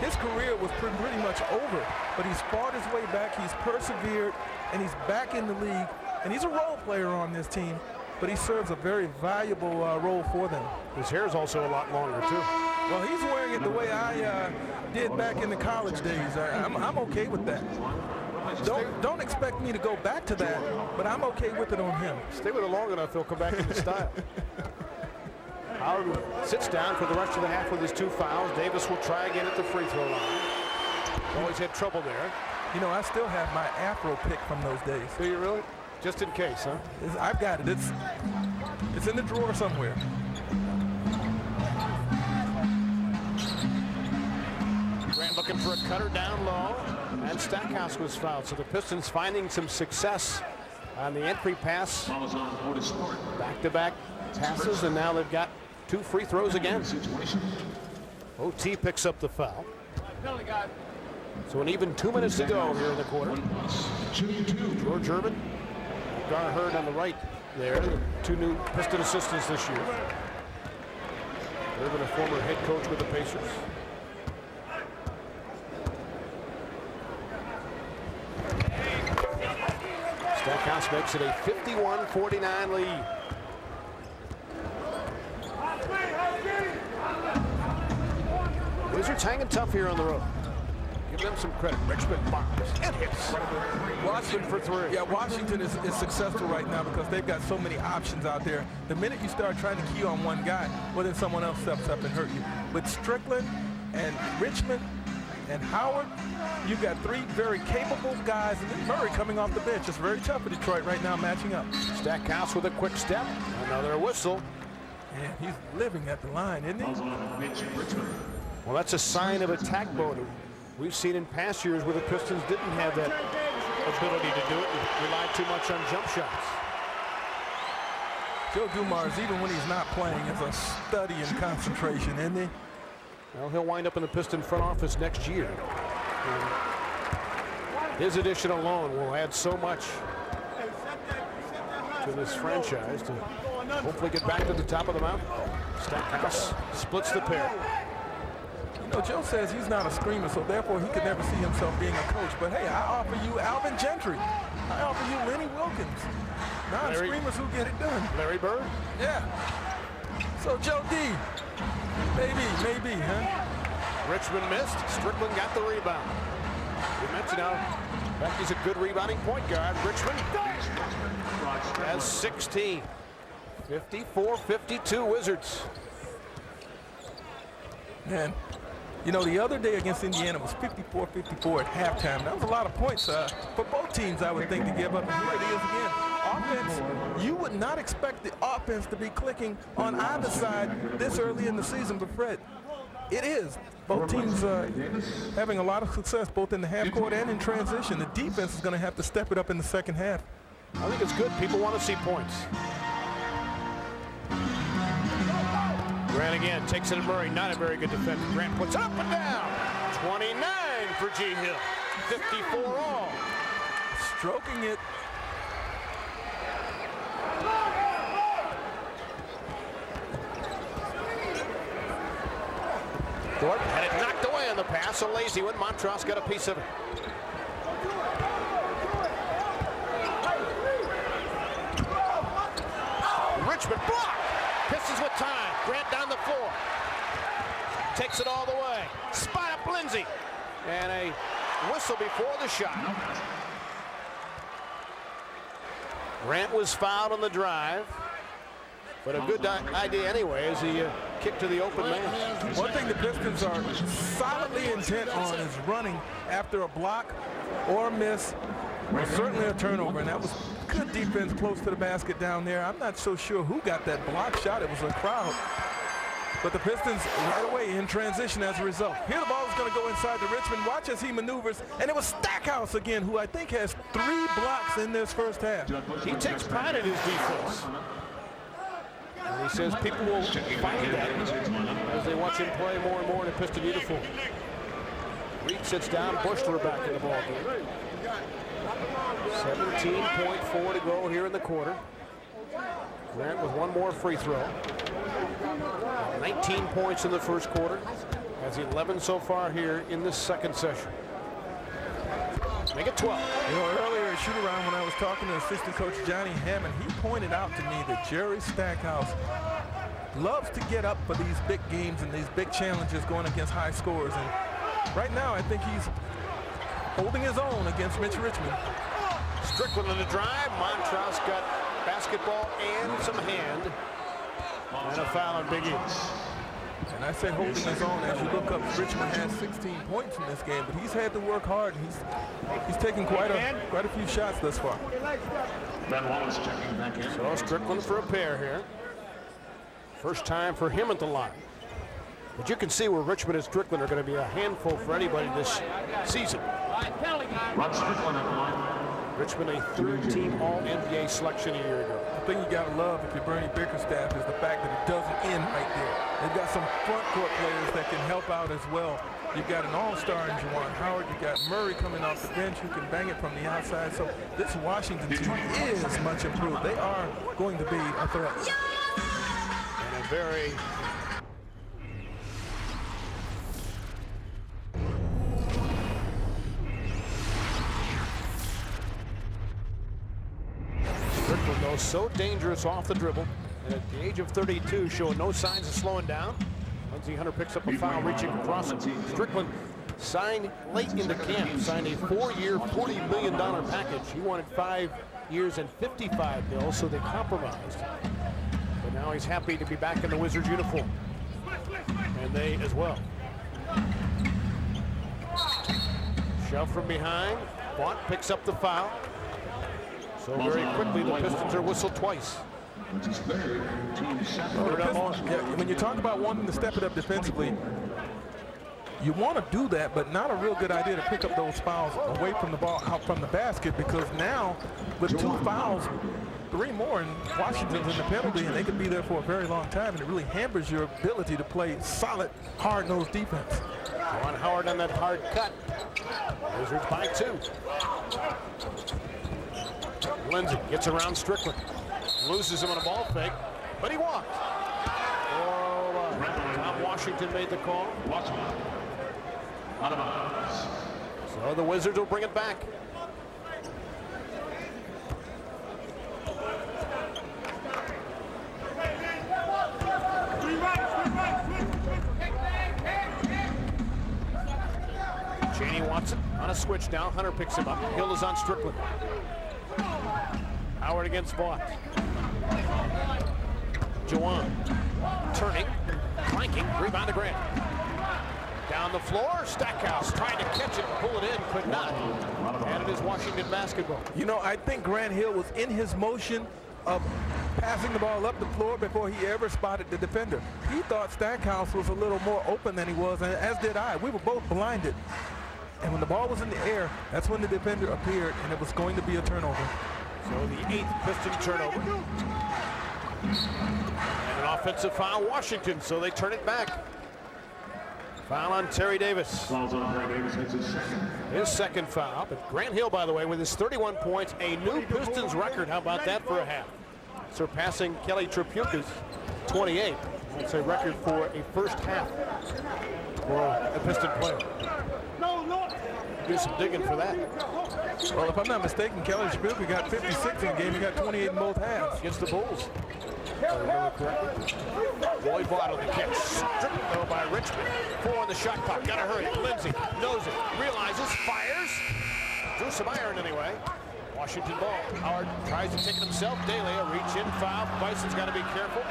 His career was pretty much over, but he's fought his way back, he's persevered, and he's back in the league, and he's a role player on this team, but he serves a very valuable role for them. His hair is also a lot longer, too. Well, he's wearing it the way I did back in the college days. I'm okay with that. Don't expect me to go back to that, but I'm okay with it on him. Stay with it long enough, he'll come back into style. Howard sits down for the rest of the half with his 2 fouls. Davis will try again at the free throw line. Always had trouble there. You know, I still have my Afro pick from those days. Do you really? Just in case, huh? I've got it. It's in the drawer somewhere. Grant looking for a cutter down low, and Stackhouse was fouled. So the Pistons finding some success on the entry pass. Back-to-back passes, and now they've got 2 free throws again. OT picks up the foul. So an even 2 minutes to go here in the quarter. George Irvin, Gar Hurd on the right there, the 2 new Piston assistants this year. Irvin, a former head coach with the Pacers. Stackhouse makes it a 51-49 lead. Wizards hanging tough here on the road. Give them some credit. Richmond bombs and hits. Washington for 3. Yeah, Washington is successful right now because they've got so many options out there. The minute you start trying to key on one guy, well, then someone else steps up and hurt you. With Strickland and Richmond and Howard, you've got 3 very capable guys, and then Murray coming off the bench. It's very tough for Detroit right now matching up. Stackhouse with a quick step. Another whistle. And he's living at the line, isn't he? Well, that's a sign of attack mode. We've seen in past years where the Pistons didn't have that ability to do it and relied too much on jump shots. Joe Dumars, even when he's not playing, is a study in concentration, isn't he? Well, he'll wind up in the Piston front office next year. And his addition alone will add so much to this franchise to hopefully get back to the top of the mountain. Stackhouse splits the pair. You know, Joe says he's not a screamer, so therefore he could never see himself being a coach. But hey, I offer you Alvin Gentry. I offer you Lenny Wilkins. Non-screamers who get it done. Larry Bird? Yeah. So Joe D, maybe, huh? Richmond missed. Strickland got the rebound. You mentioned how Becky's a good rebounding point guard. Richmond has 16. 54-52 Wizards. Man, you know, the other day against Indiana was 54-54 at halftime. That was a lot of points for both teams, I would think, to give up. And here it is again. Offense, you would not expect the offense to be clicking on either side this early in the season, but Fred, it is. Both teams having a lot of success both in the half court and in transition. The defense is going to have to step it up in the second half. I think it's good. People want to see points. Grant again takes it at Murray. Not a very good defender. Grant puts it up and down. 29 for G. Hill. 54 all. Stroking it. Thorpe had it knocked away on the pass. A lazy one. Montross got a piece of it. Richmond blocked. Pistons with time. Grant down the floor. Takes it all the way. Spot up Lindsay. And a whistle before the shot. Grant was fouled on the drive. But a good idea anyway as he kicked to the open man. One thing the Pistons are solidly intent on is running after a block or a miss, or certainly a turnover. And that was good defense close to the basket down there. I'm not so sure who got that block shot. It was a crowd. But the Pistons right away in transition as a result. Here the ball is going to go inside to Richmond. Watch as he maneuvers. And it was Stackhouse again, who I think has 3 blocks in this first half. He takes pride in his defense. And he says people will find that as they watch him play more and more in a Piston uniform. Reed sits down. Bushler back in the ball game. 17.4 to go here in the quarter. Grant with 1 more free throw. 19 points in the first quarter. Has 11 so far here in this second session. Make it 12. You know, earlier at shoot-around when I was talking to assistant coach Johnny Hammond, he pointed out to me that Jerry Stackhouse loves to get up for these big games and these big challenges going against high scores. And right now, I think he's holding his own against Mitch Richmond. Strickland on the drive. Montross got basketball and some hand. And a foul on Big E. And I say holding his own as you look up. Richmond has 16 points in this game, but he's had to work hard. He's taken quite a few shots thus far. Wallace checking back in. So Strickland for a pair here. First time for him at the line. But you can see where Richmond and Strickland are going to be a handful for anybody this season. Rod Strickland at the line. Richmond, a third-team All-NBA selection a year ago. The thing you gotta love if you're Bernie Bickerstaff is the fact that it doesn't end right there. They've got some front court players that can help out as well. You've got an all-star in Juwan Howard. You've got Murray coming off the bench who can bang it from the outside. So this Washington team is much improved. They are going to be a threat. And a very Strickland, though, so dangerous off the dribble, and at the age of 32, showing no signs of slowing down. Lindsey Hunter picks up a foul, reaching across it. Strickland signed late into camp, signed a 4-year, $40 million package. He wanted 5 years and $55 million, so they compromised. But now he's happy to be back in the Wizards uniform, and they as well. Shove from behind. Vaught picks up the foul. So very quickly, the Pistons are whistled twice. When you talk about wanting to step it up defensively, you want to do that, but not a real good idea to pick up those fouls away from the ball, out from the basket, because now with 2 fouls, 3 more, and Washington's in the penalty, and they could be there for a very long time, and it really hampers your ability to play solid, hard-nosed defense. Juwan Howard on that hard cut. Wizards by 2. Lindsey gets around Strickland. Loses him on a ball fake, but he walked. Tom Washington made the call. So the Wizards will bring it back. Cheaney wants it on a switch now. Hunter picks him up. Hill is on Strickland. Howard against Vaught. Juwan turning, flanking, rebound to Grant. Down the floor, Stackhouse trying to catch it, pull it in, could not. And it is Washington basketball. You know, I think Grant Hill was in his motion of passing the ball up the floor before he ever spotted the defender. He thought Stackhouse was a little more open than he was, and as did I. We were both blinded. And when the ball was in the air, that's when the defender appeared, and it was going to be a turnover. So the 8th Piston turnover. And an offensive foul, Washington, so they turn it back. Foul on Terry Davis. His second foul, but Grant Hill, by the way, with his 31 points, a new Pistons record. How about that for a half? Surpassing Kelly Tripucka's 28. That's a record for a first half for a Piston player. Do some digging for that. Well, if I'm not mistaken, Kelly Tripucka got 56 in the game. He got 28 in both halves. Against the Bulls. Boyd Vaught on the catch. Stripped though by Richmond. 4 on the shot clock. Gotta hurry. Lindsey knows it. Realizes. Fires. Drew some iron anyway. Washington ball. Howard tries to take it himself. Daly, a reach-in foul. Bison's got to be careful.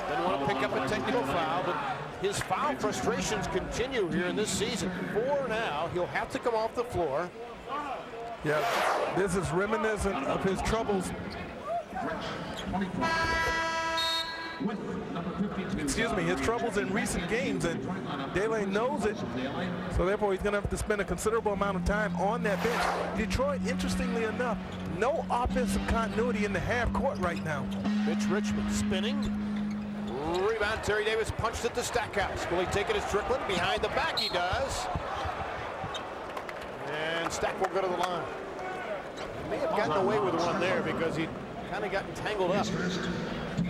Doesn't want to pick up a technical foul, but his foul frustrations continue here in this season. 4 now. He'll have to come off the floor. Yeah, this is reminiscent of his troubles. Excuse me, his troubles in recent games, and Daly knows it. So therefore, he's going to have to spend a considerable amount of time on that bench. Detroit, interestingly enough, no offensive continuity in the half court right now. Mitch Richmond spinning. Rebound, Terry Davis punched at the Stackhouse. Will he take it as Strickland? Behind the back, he does. And Stack will go to the line. He may have gotten away with one there because he kind of got tangled up.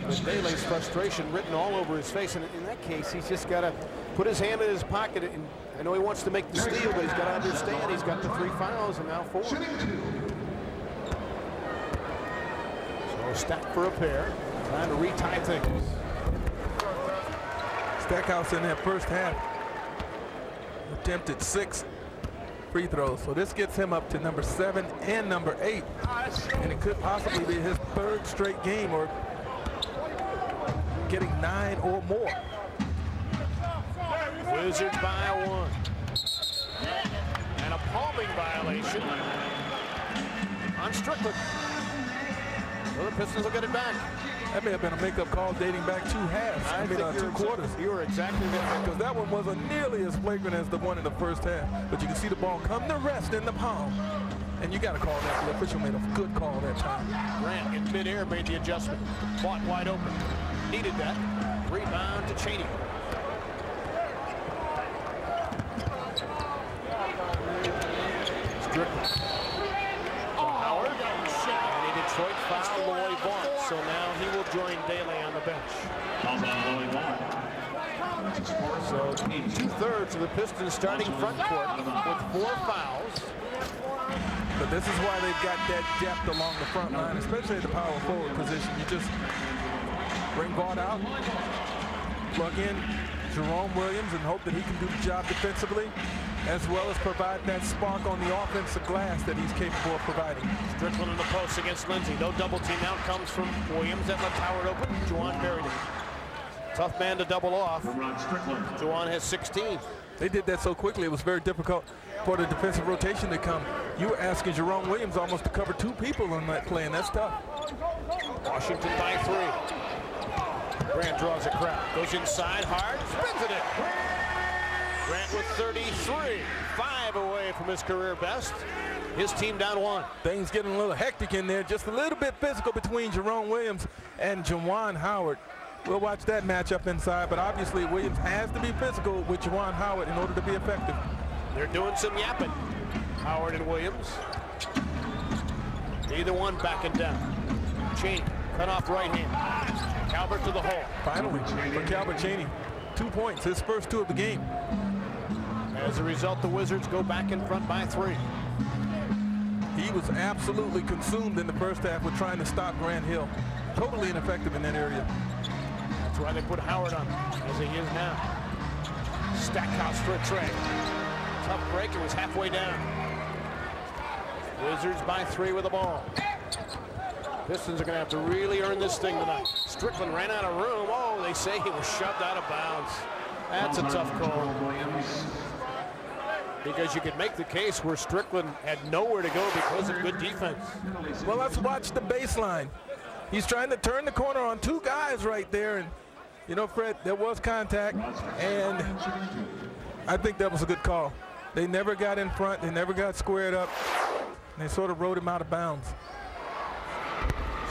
But Daly's frustration written all over his face. And in that case, he's just got to put his hand in his pocket. And I know he wants to make the steal, but he's got to understand he's got the 3 fouls and now 4. So Stack for a pair, trying to retie things. Stackhouse in that first half attempted 6 free throws. So this gets him up to number 7 and number 8. And it could possibly be his 3rd straight game or getting 9 or more. Wizards by 1. And a palming violation on Strickland. So the Pistons will get it back. That may have been a makeup call dating back 2 halves. I mean, 2 quarters. You were exactly right. Because that one wasn't nearly as flagrant as the one in the first half. But you can see the ball come to rest in the palm. And you got to call that. The official made a good call that time. Grant in midair made the adjustment. Fought wide open. Needed that. Rebound to Cheaney. Strickland. Howard. And a Detroit foul Lloyd Vaughn. So now he will join Daly on the bench. So 2/3 of the Pistons starting front court with 4 fouls. But this is why they've got that depth along the front line, especially at the power forward position. You just bring Vaughn out, plug in Jerome Williams and hope that he can do the job defensively, as well as provide that spark on the offensive glass that he's capable of providing. Strickland in the post against Lindsay. No double team out comes from Williams. That left Howard open. Juwan buried it. Tough man to double off. Juwan has 16. They did that so quickly, it was very difficult for the defensive rotation to come. You were asking Jerome Williams almost to cover 2 people on that play, and that's tough. Washington by 3. Grant draws a crowd. Goes inside hard. Spins it in. Grant with 33. 5 away from his career best. His team down 1. Things getting a little hectic in there. Just a little bit physical between Jerome Williams and Juwan Howard. We'll watch that matchup inside, but obviously Williams has to be physical with Juwan Howard in order to be effective. They're doing some yapping. Howard and Williams. Neither one backing down. Cheaney, cut off right hand. Calbert to the hole. Finally, for Calbert Cheaney, 2 points, his first 2 of the game. As a result, the Wizards go back in front by 3. He was absolutely consumed in the first half with trying to stop Grant Hill. Totally ineffective in that area. That's why they put Howard on, as he is now. Stackhouse for a tray. Tough break, it was halfway down. Wizards by 3 with the ball. Pistons are going to have to really earn this thing tonight. Strickland ran out of room. Oh, they say he was shoved out of bounds. That's a tough call. Because you could make the case where Strickland had nowhere to go because of good defense. Well, let's watch the baseline. He's trying to turn the corner on 2 guys right there. And, you know, Fred, there was contact, and I think that was a good call. They never got in front. They never got squared up. And they sort of rode him out of bounds.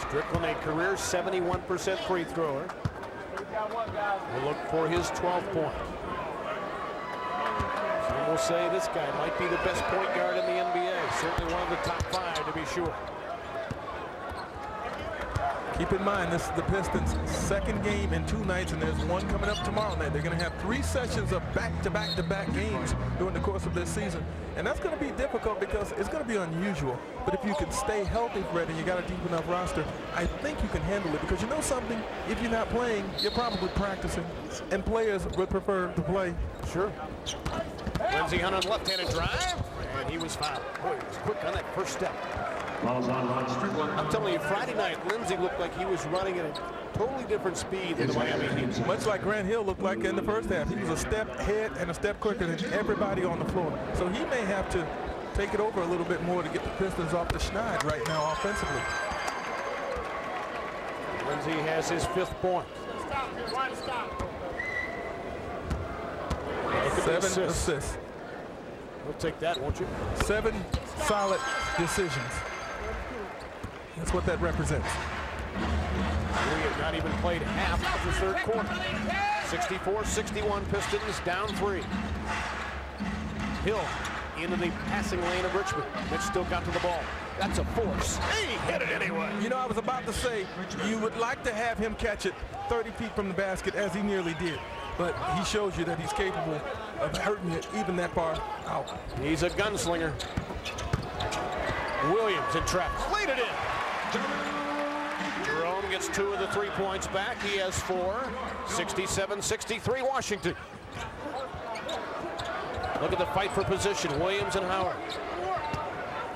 Strickland, a career 71% free thrower. We'll look for his 12th point. Some will say this guy might be the best point guard in the NBA. Certainly one of the top 5 to be sure. Keep in mind, this is the Pistons' 2nd game in 2 nights, and there's one coming up tomorrow night. They're going to have 3 sessions of back-to-back-to-back games during the course of this season. And that's going to be difficult because it's going to be unusual. But if you can stay healthy, Fred, and you got a deep enough roster, I think you can handle it. Because you know something? If you're not playing, you're probably practicing. And players would prefer to play. Sure. Lindsay Hunt on left-handed drive, and he was fouled. Boy, he was quick on that first step. I'm telling you, Friday night, Lindsay looked like he was running at a totally different speed than the Miami Heat. Much like Grant Hill looked like in the first half. He was a step ahead and a step quicker than everybody on the floor. So he may have to take it over a little bit more to get the Pistons off the schneid right now offensively. Lindsay has his 5th point. 7 assists. We'll take that, won't you? 7 solid decisions. That's what that represents. We have not even played half of the 3rd quarter. 64-61 Pistons down 3. Hill into the passing lane of Richmond. Mitch still got to the ball. That's a force. He hit it anyway. You know, I was about to say, you would like to have him catch it 30 feet from the basket, as he nearly did. But he shows you that he's capable of hurting it even that far out. He's a gunslinger. Williams in traffic. Laid it in. Jerome gets 2 of the 3 points back. He has 4. 67-63 Washington. Look at the fight for position. Williams and Howard.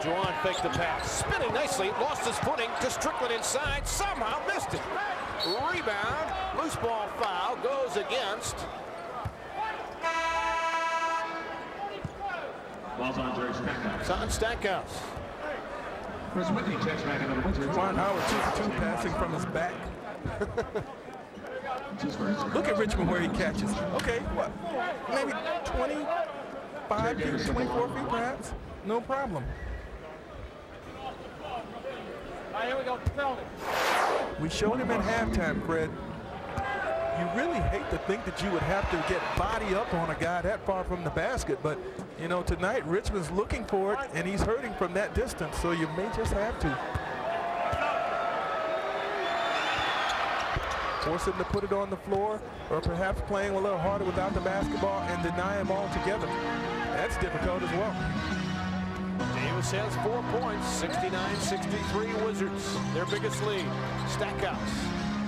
Juwan faked the pass. Spinning nicely. Lost his footing to Strickland inside. Somehow missed it. Rebound. Loose ball foul. Goes against. It's on Stackhouse. Juwan Howard 2 for 2 passing from his back. Look at Richmond where he catches. Okay, what? Maybe 25 feet, 24 feet perhaps? No problem. All right, here we go. We showed him at halftime, Fred. You really hate to think that you would have to get body up on a guy that far from the basket, but you know, tonight Richmond's looking for it and he's hurting from that distance, so you may just have to force him to put it on the floor, or perhaps playing a little harder without the basketball and deny him altogether. That's difficult as well. Davis has 4 points, 69-63 Wizards, their biggest lead. Stackhouse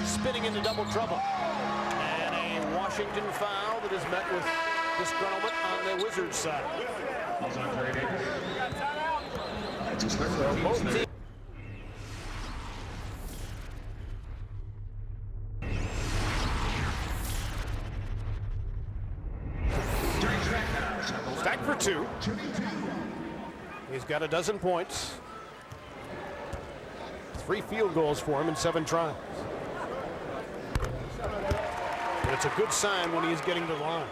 spinning into double trouble. And a Washington foul that is met with disgruntlement on the Wizards side. So both teams. Stack for 2. He's got a dozen points. 3 field goals for him in 7 tries. But it's a good sign when he's getting to the line.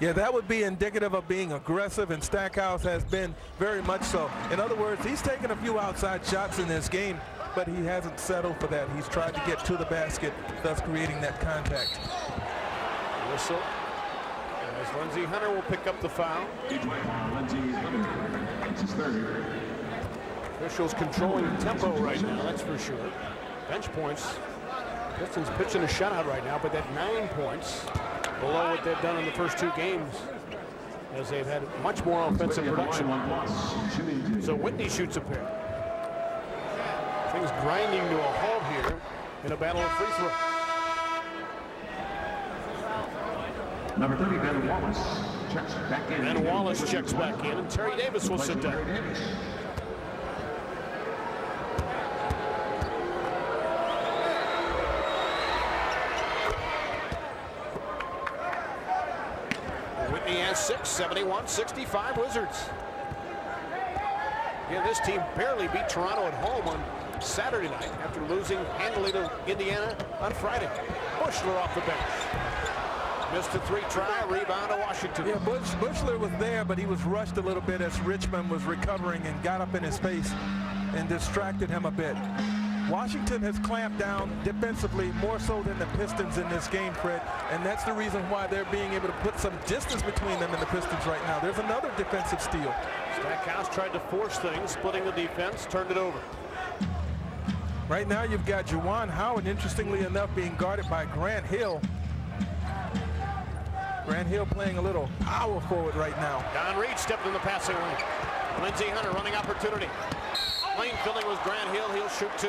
Yeah, that would be indicative of being aggressive, and Stackhouse has been very much so. In other words, he's taken a few outside shots in this game, but he hasn't settled for that. He's tried to get to the basket, thus creating that contact. Whistle. As Lindsey Hunter will pick up the foul. Officials controlling tempo right now, that's for sure. Bench points. Pistons pitching a shutout right now, but that 9 points below what they've done in the first 2 games, as they've had much more offensive production. So Whitney shoots a pair. Things grinding to a halt here in a battle of free throw. Number 30, Ben Wallace checks back in. And Wallace checks back in, and Terry Davis will sit down. Whitney has 6, 71-65 Wizards. Yeah, this team barely beat Toronto at home on Saturday night after losing handily to Indiana on Friday. Bushler off the bench. Missed a 3 try, rebound to Washington. Yeah, Bushler was there, but he was rushed a little bit as Richmond was recovering and got up in his face and distracted him a bit. Washington has clamped down defensively more so than the Pistons in this game, Fred, and that's the reason why they're being able to put some distance between them and the Pistons right now. There's another defensive steal. Stackhouse tried to force things, splitting the defense, turned it over. Right now you've got Juwan Howard, interestingly enough, being guarded by Grant Hill. Grant Hill playing a little power forward right now. Don Reed stepped in the passing lane. Lindsey Hunter running opportunity. Lane filling with Grant Hill. He'll shoot 2.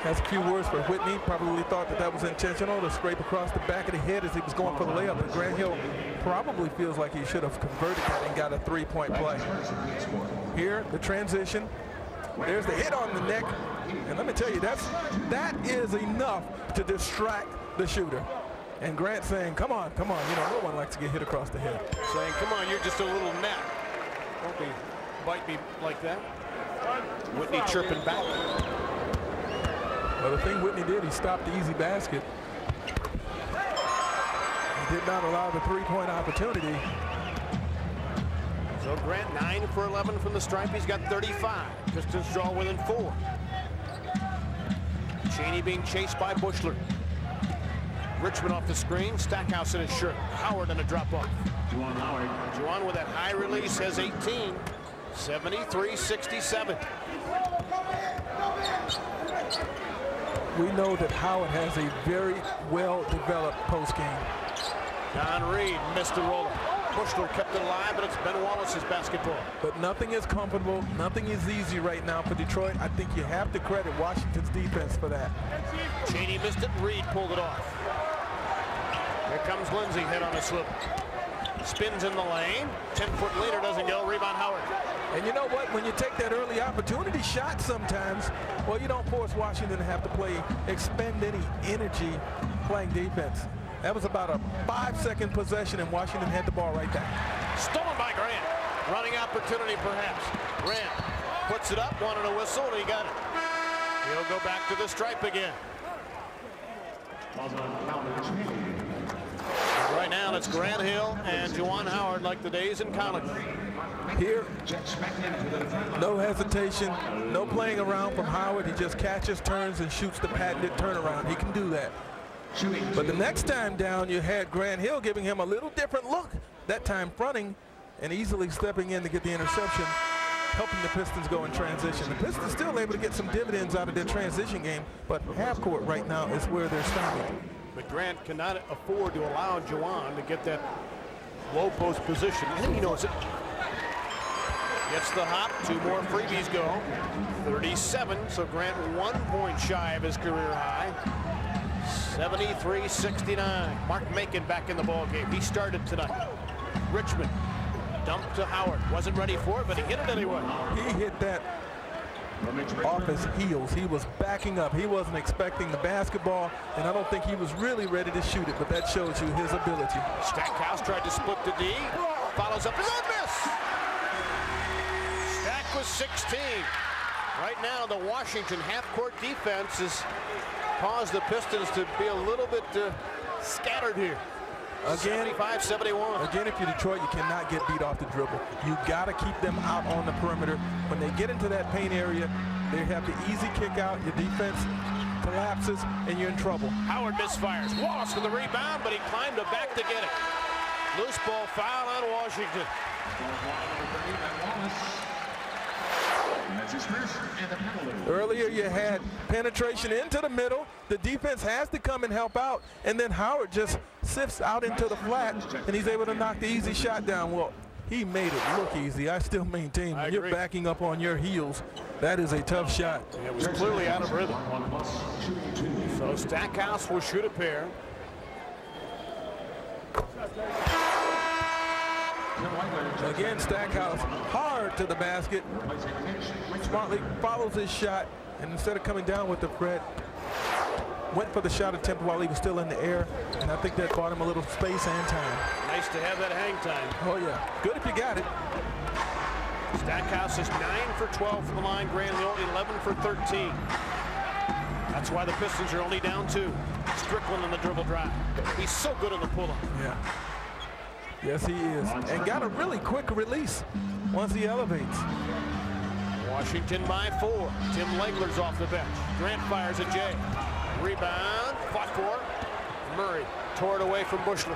Has a few words for Whitney. Probably thought that was intentional to scrape across the back of the head as he was going for the layup. But Grant Hill probably feels like he should have converted that and got a 3-point play. Here, the transition. There's the hit on the neck. And let me tell you, that is enough to distract the shooter. And Grant saying, come on, come on. You know, no one likes to get hit across the head. Saying, come on, you're just a little gnat. Don't bite me like that. Whitney chirping back. Well, the thing Whitney did, he stopped the easy basket. He did not allow the 3-point opportunity. So Grant 9 for 11 from the stripe. He's got 35. Pistons draw within 4. Cheaney being chased by Bushler. Richmond off the screen. Stackhouse in his shirt. Howard on a drop off. Juwan with that high release has 18. 73-67. We know that Howard has a very well-developed postgame. Don Reed missed the roller. Bushler kept it alive, but it's Ben Wallace's basketball. But nothing is comfortable. Nothing is easy right now for Detroit. I think you have to credit Washington's defense for that. Cheaney missed it. Reed pulled it off. Here comes Lindsey, head on a slip. Spins in the lane. 10-foot leader doesn't go. Rebound Howard. And you know what? When you take that early opportunity shot sometimes, well, you don't force Washington to have to expend any energy playing defense. That was about a 5-second possession, and Washington had the ball right back. Stolen by Grant. Running opportunity, perhaps. Grant puts it up, one and a whistle, and he got it. He'll go back to the stripe again. Right now, it's Grant Hill and Juwan Howard like the days in college. Here, no hesitation, no playing around from Howard. He just catches, turns, and shoots the patented turnaround. He can do that. But the next time down, you had Grant Hill giving him a little different look. That time fronting and easily stepping in to get the interception, helping the Pistons go in transition. The Pistons still able to get some dividends out of their transition game, but half court right now is where they're stopping. But Grant cannot afford to allow Juwan to get that low post position. I think he knows it. Gets the hop, 2 more freebies go. 37, so Grant 1 point shy of his career high. 73-69. Mark Macon back in the ball game. He started tonight. Richmond dumped to Howard. Wasn't ready for it, but he hit it anyway. He hit that off his heels. He was backing up. He wasn't expecting the basketball, and I don't think he was really ready to shoot it, but that shows you his ability. Stackhouse tried to split the D. Follows up his own miss. Stack was 16. Right now, the Washington half-court defense has caused the Pistons to be a little bit scattered here. Again, 75-71. Again, if you're Detroit, you cannot get beat off the dribble. You got to keep them out on the perimeter. When they get into that paint area, they have the easy kick out. Your defense collapses, and you're in trouble. Howard misfires. Wallace with the rebound, but he climbed it back to get it. Loose ball foul on Washington. Earlier you had penetration into the middle. The defense has to come and help out, and then Howard just sifts out into the flat, and he's able to knock the easy shot down. Well, he made it look easy. I still maintain when you're backing up on your heels, that is a tough shot. It was clearly out of rhythm. So Stackhouse will shoot a pair. Again, Stackhouse hard to the basket. Smartly follows his shot, and instead of coming down with the Fred, went for the shot attempt while he was still in the air, and I think that bought him a little space and time. Nice to have that hang time. Oh yeah, good if you got it. Stackhouse is 9 for 12 from the line. Grant Hill 11 for 13. That's why the Pistons are only down 2. Strickland on the dribble drive. He's so good on the pull-up. Yeah. Yes, he is. And got a really quick release once he elevates. Washington by 4. Tim Legler's off the bench. Grant fires at Jay. Rebound. Fought for. Murray tore it away from Bushler.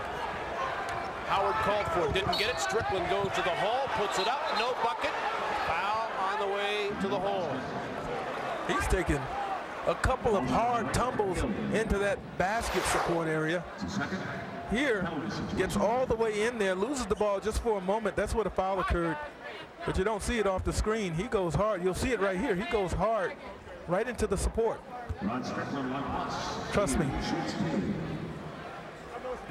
Howard called for it. Didn't get it. Strickland goes to the hole. Puts it up. No bucket. Foul on the way to the hole. He's taken a couple of hard tumbles into that basket support area. Here, gets all the way in there, loses the ball just for a moment. That's where the foul occurred, but you don't see it off the screen. He goes hard. You'll see it right here. He goes hard right into the support. Trust me.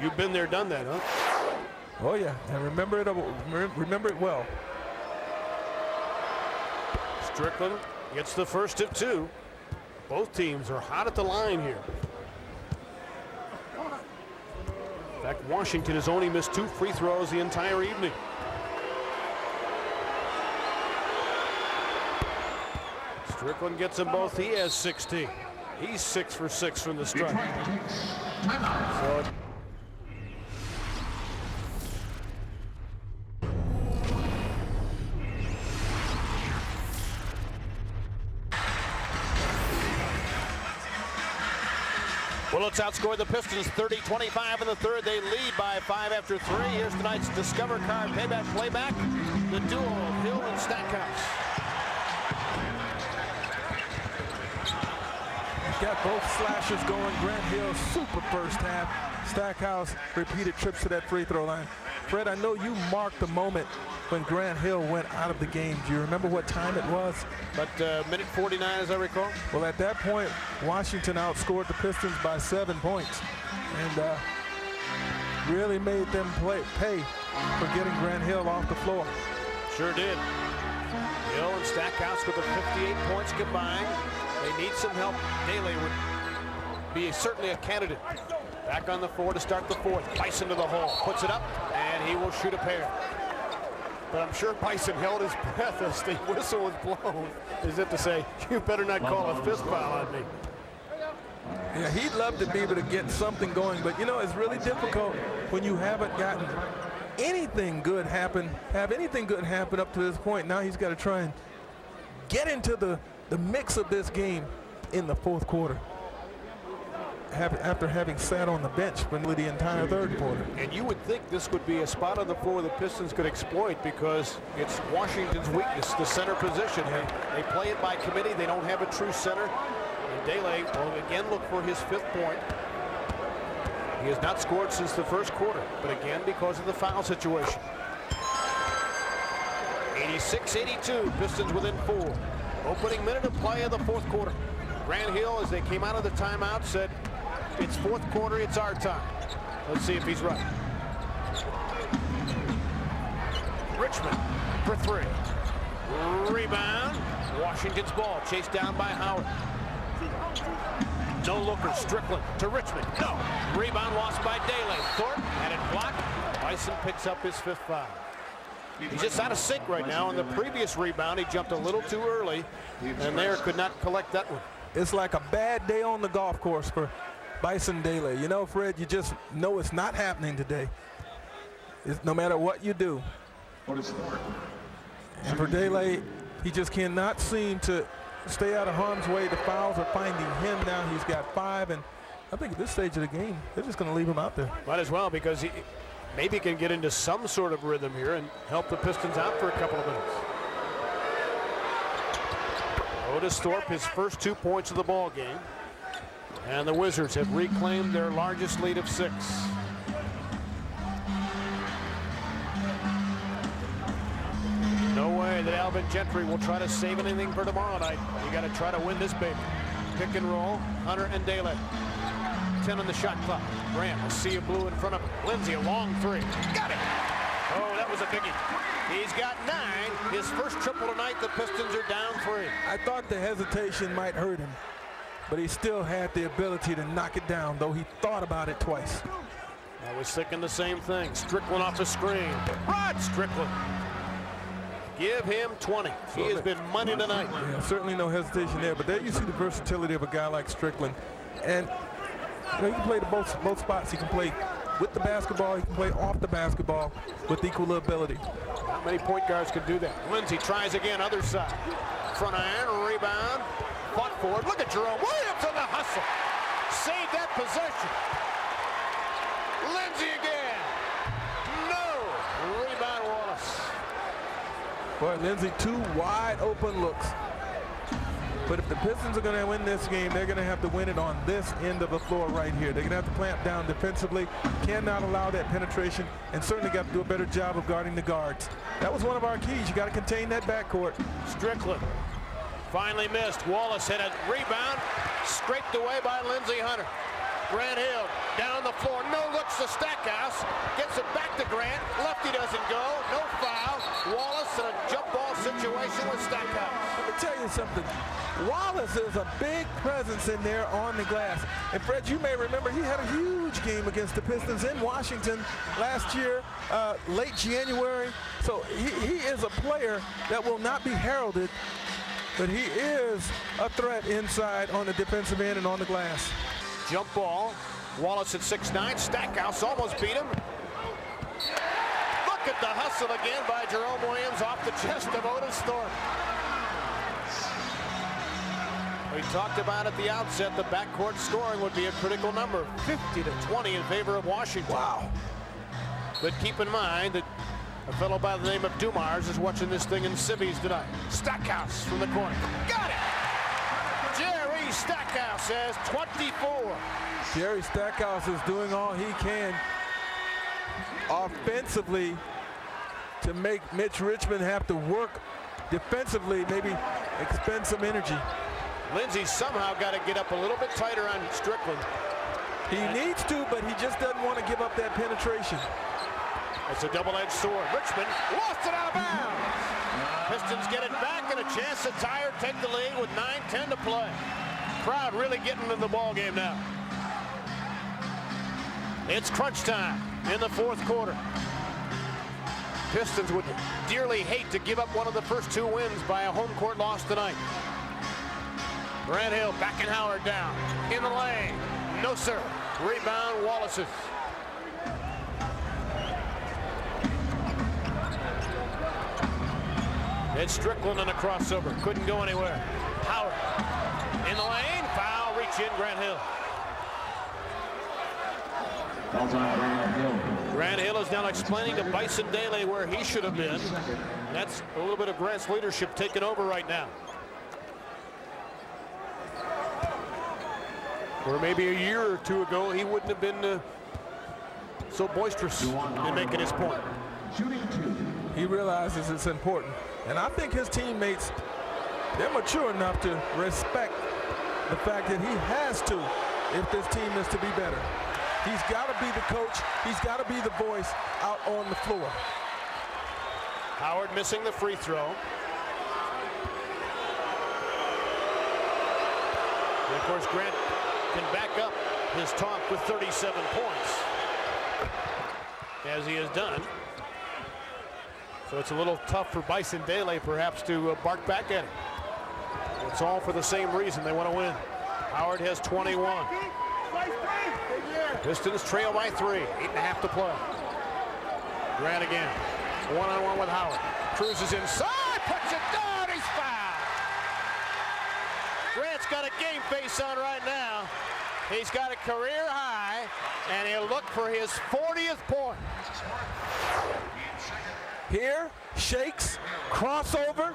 You've been there, done that, huh? Oh yeah, and remember it well. Strickland gets the first of 2. Both teams are hot at the line here. In fact, Washington has only missed 2 free throws the entire evening. Strickland gets them both. He has 16. He's 6 for 6 from the stripe. So Bullets outscored the Pistons 30-25 in the third. They lead by 5 after 3. Here's tonight's Discover Card playback. The duo of Hill and Stackhouse. Got both slashes going. Grant Hill, super first half. Stackhouse, repeated trips to that free throw line. Fred, I know you marked the moment when Grant Hill went out of the game. Do you remember what time it was? But minute 49, as I recall. Well, at that point, Washington outscored the Pistons by 7 points, and really made them pay for getting Grant Hill off the floor. Sure did. Hill and Stackhouse with the 58 points combined. They need some help. Daly would be certainly a candidate. Back on the floor to start the fourth. Bison to the hole. Puts it up, and he will shoot a pair. But I'm sure Bison held his breath as the whistle was blown, as if to say, you better not call a fist foul on me. Yeah, he'd love to be able to get something going, but you know, it's really difficult when you haven't gotten anything good happen up to this point. Now he's got to try and get into the mix of this game in the fourth quarter, after having sat on the bench for the entire third quarter. And you would think this would be a spot on the floor the Pistons could exploit, because it's Washington's weakness, the center position. They play it by committee. They don't have a true center. And Dele will again look for his 5th point. He has not scored since the first quarter, but again because of the foul situation. 86-82, Pistons within 4. Opening minute of play of the fourth quarter. Grant Hill, as they came out of the timeout, said, it's fourth quarter, it's our time. Let's see if he's right. Richmond for 3. Rebound. Washington's ball, chased down by Howard. No looker, Strickland to Richmond. No. Rebound lost by Dele. Thorpe had it blocked. Bison picks up his 5th foul. He's just out of sync right now. In the previous rebound, he jumped a little too early, and there could not collect that one. It's like a bad day on the golf course for Bison Dele. You know, Fred, you just know it's not happening today. No matter what you do. And for Dele, he just cannot seem to stay out of harm's way. The fouls are finding him now. He's got 5, and I think at this stage of the game, they're just going to leave him out there. Might as well, because he maybe can get into some sort of rhythm here and help the Pistons out for a couple of minutes. Otis Thorpe, his first 2 points of the ball game. And the Wizards have reclaimed their largest lead of 6. No way that Alvin Gentry will try to save anything for tomorrow night. You got to try to win this baby. Pick and roll, Hunter and Dele. 10 on the shot clock. Grant, a sea of blue in front of him. Lindsay, a long 3. Got it! Oh, that was a biggie. He's got 9. His first triple tonight. The Pistons are down 3. I thought the hesitation might hurt him, but he still had the ability to knock it down, though he thought about it twice. I was thinking the same thing. Strickland off the screen. Rod Strickland. Give him 20. He has been money tonight. Yeah, certainly no hesitation there, but there you see the versatility of a guy like Strickland. And you know, he can play both spots. He can play with the basketball. He can play off the basketball with equal ability. Not many point guards can do that. Lindsay tries again, other side. Front iron, rebound. Fought forward. Look at Jerome Williams on the hustle. Saved that possession. Lindsay again. No. Rebound Wallace. Boy, Lindsay, 2 wide open looks. But if the Pistons are going to win this game, they're going to have to win it on this end of the floor right here. They're going to have to clamp down defensively, cannot allow that penetration, and certainly got to do a better job of guarding the guards. That was one of our keys. You got to contain that backcourt. Strickland finally missed. Wallace hit a rebound, scraped away by Lindsay Hunter. Grant Hill down the floor, no looks to Stackhouse, gets it back to Grant. Lefty doesn't go, no foul. Wallace in a jump ball situation with Stackhouse. Let me tell you something. Wallace is a big presence in there on the glass. And Fred, you may remember he had a huge game against the Pistons in Washington last year, late January. So he is a player that will not be heralded, but he is a threat inside on the defensive end and on the glass. Jump ball. Wallace at 6'9". Stackhouse almost beat him. Look at the hustle again by Jerome Williams off the chest of Otis Thorpe. We talked about at the outset the backcourt scoring would be a critical number. 50-20 in favor of Washington. Wow. But keep in mind that a fellow by the name of Dumars is watching this thing in civvies tonight. Stackhouse from the corner. Got it! Jerry Stackhouse has 24. Jerry Stackhouse is doing all he can offensively to make Mitch Richmond have to work defensively, maybe expend some energy. Lindsay somehow got to get up a little bit tighter on Strickland. He needs to, but he just doesn't want to give up that penetration. It's a double-edged sword. Richmond lost it out of bounds. Pistons get it back and a chance to tie or take the lead with 9:10 to play. Crowd really getting into the ball game now. It's crunch time in the fourth quarter. Pistons would dearly hate to give up one of the first 2 wins by a home court loss tonight. Grant Hill backing Howard down. In the lane. No, sir. Rebound, Wallace's. It's Strickland on a crossover. Couldn't go anywhere. Howard in the lane. Foul. Reach in. Grant Hill. Grant Hill is now explaining to Bison Daly where he should have been. That's a little bit of Grant's leadership taking over right now. Or maybe a year or 2 ago, he wouldn't have been so boisterous in making his point. He realizes it's important. And I think his teammates, they're mature enough to respect the fact that he has to if this team is to be better. He's got to be the coach. He's got to be the voice out on the floor. Howard missing the free throw. And of course, Grant can back up his talk with 37 points, as he has done. So it's a little tough for Bison Daly perhaps to bark back at him. It's all for the same reason. They want to win. Howard has 21. Pistons trail by 3. 8.5 to play. Grant again. One-on-one with Howard. Cruises inside. Puts it down. He's fouled. Grant's got a game face on right now. He's got a career high, and he'll look for his 40th point. Here, shakes, crossover,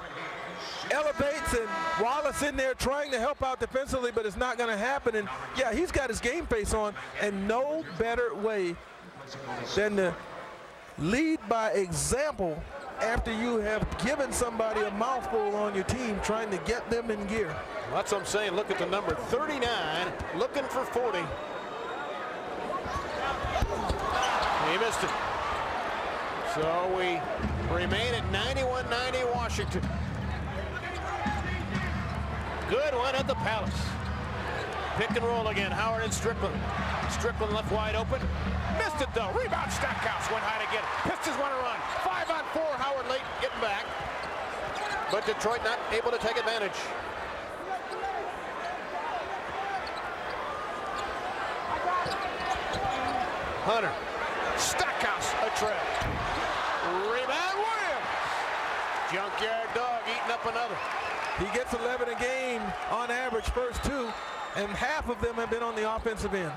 elevates, and Wallace in there trying to help out defensively, but it's not going to happen. And yeah, he's got his game face on, and no better way than to lead by example after you have given somebody a mouthful on your team, trying to get them in gear. Well, that's what I'm saying. Look at the number 39, looking for 40. He missed it. So we remain at 91-90 Washington. Good one at the Palace. Pick and roll again. Howard and Strickland. Strickland left wide open. Missed it though. Rebound. Stackhouse went high to get it. Pistons want to run. 5-on-4. Howard late getting back. But Detroit not able to take advantage. Hunter. Stackhouse a trail. Rebound Williams. Junkyard dog eating up another. He gets 11 a game on average, first 2, and half of them have been on the offensive end.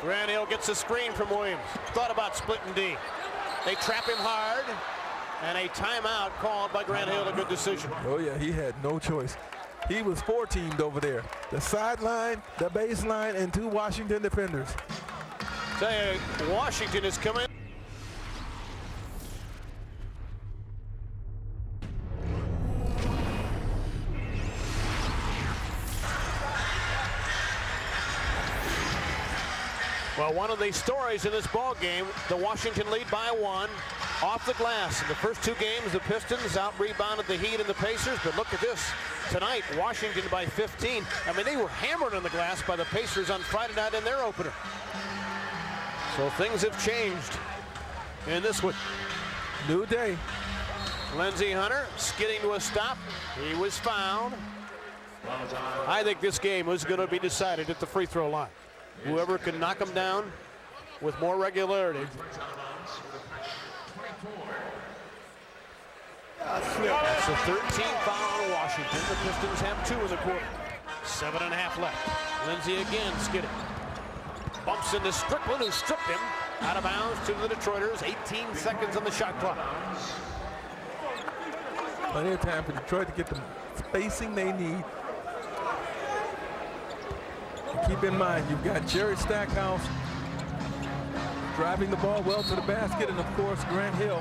Grant Hill gets a screen from Williams. Thought about splitting D. They trap him hard, and a timeout called by Grant Hill. A good decision. Oh yeah, he had no choice. He was 4-teamed over there. The sideline, the baseline, and 2 Washington defenders. Tell you, Washington is coming. Well, one of the stories in this ball game, the Washington lead by 1 off the glass. In the first 2 games, the Pistons out-rebounded the Heat and the Pacers, but look at this. Tonight, Washington by 15. I mean, they were hammered on the glass by the Pacers on Friday night in their opener. So things have changed in this one. New day. Lindsey Hunter skidding to a stop. He was fouled. I think this game was going to be decided at the free throw line. Whoever can knock them down with more regularity. That's a 13th foul on Washington. The Pistons have 2 in the quarter. 7.5 left. Lindsey again skidding. Bumps into Strickland, who stripped him out of bounds to the Detroiters. 18 seconds on the shot clock. Plenty of time for Detroit to get the spacing they need. And keep in mind, you've got Jerry Stackhouse driving the ball well to the basket, and of course Grant Hill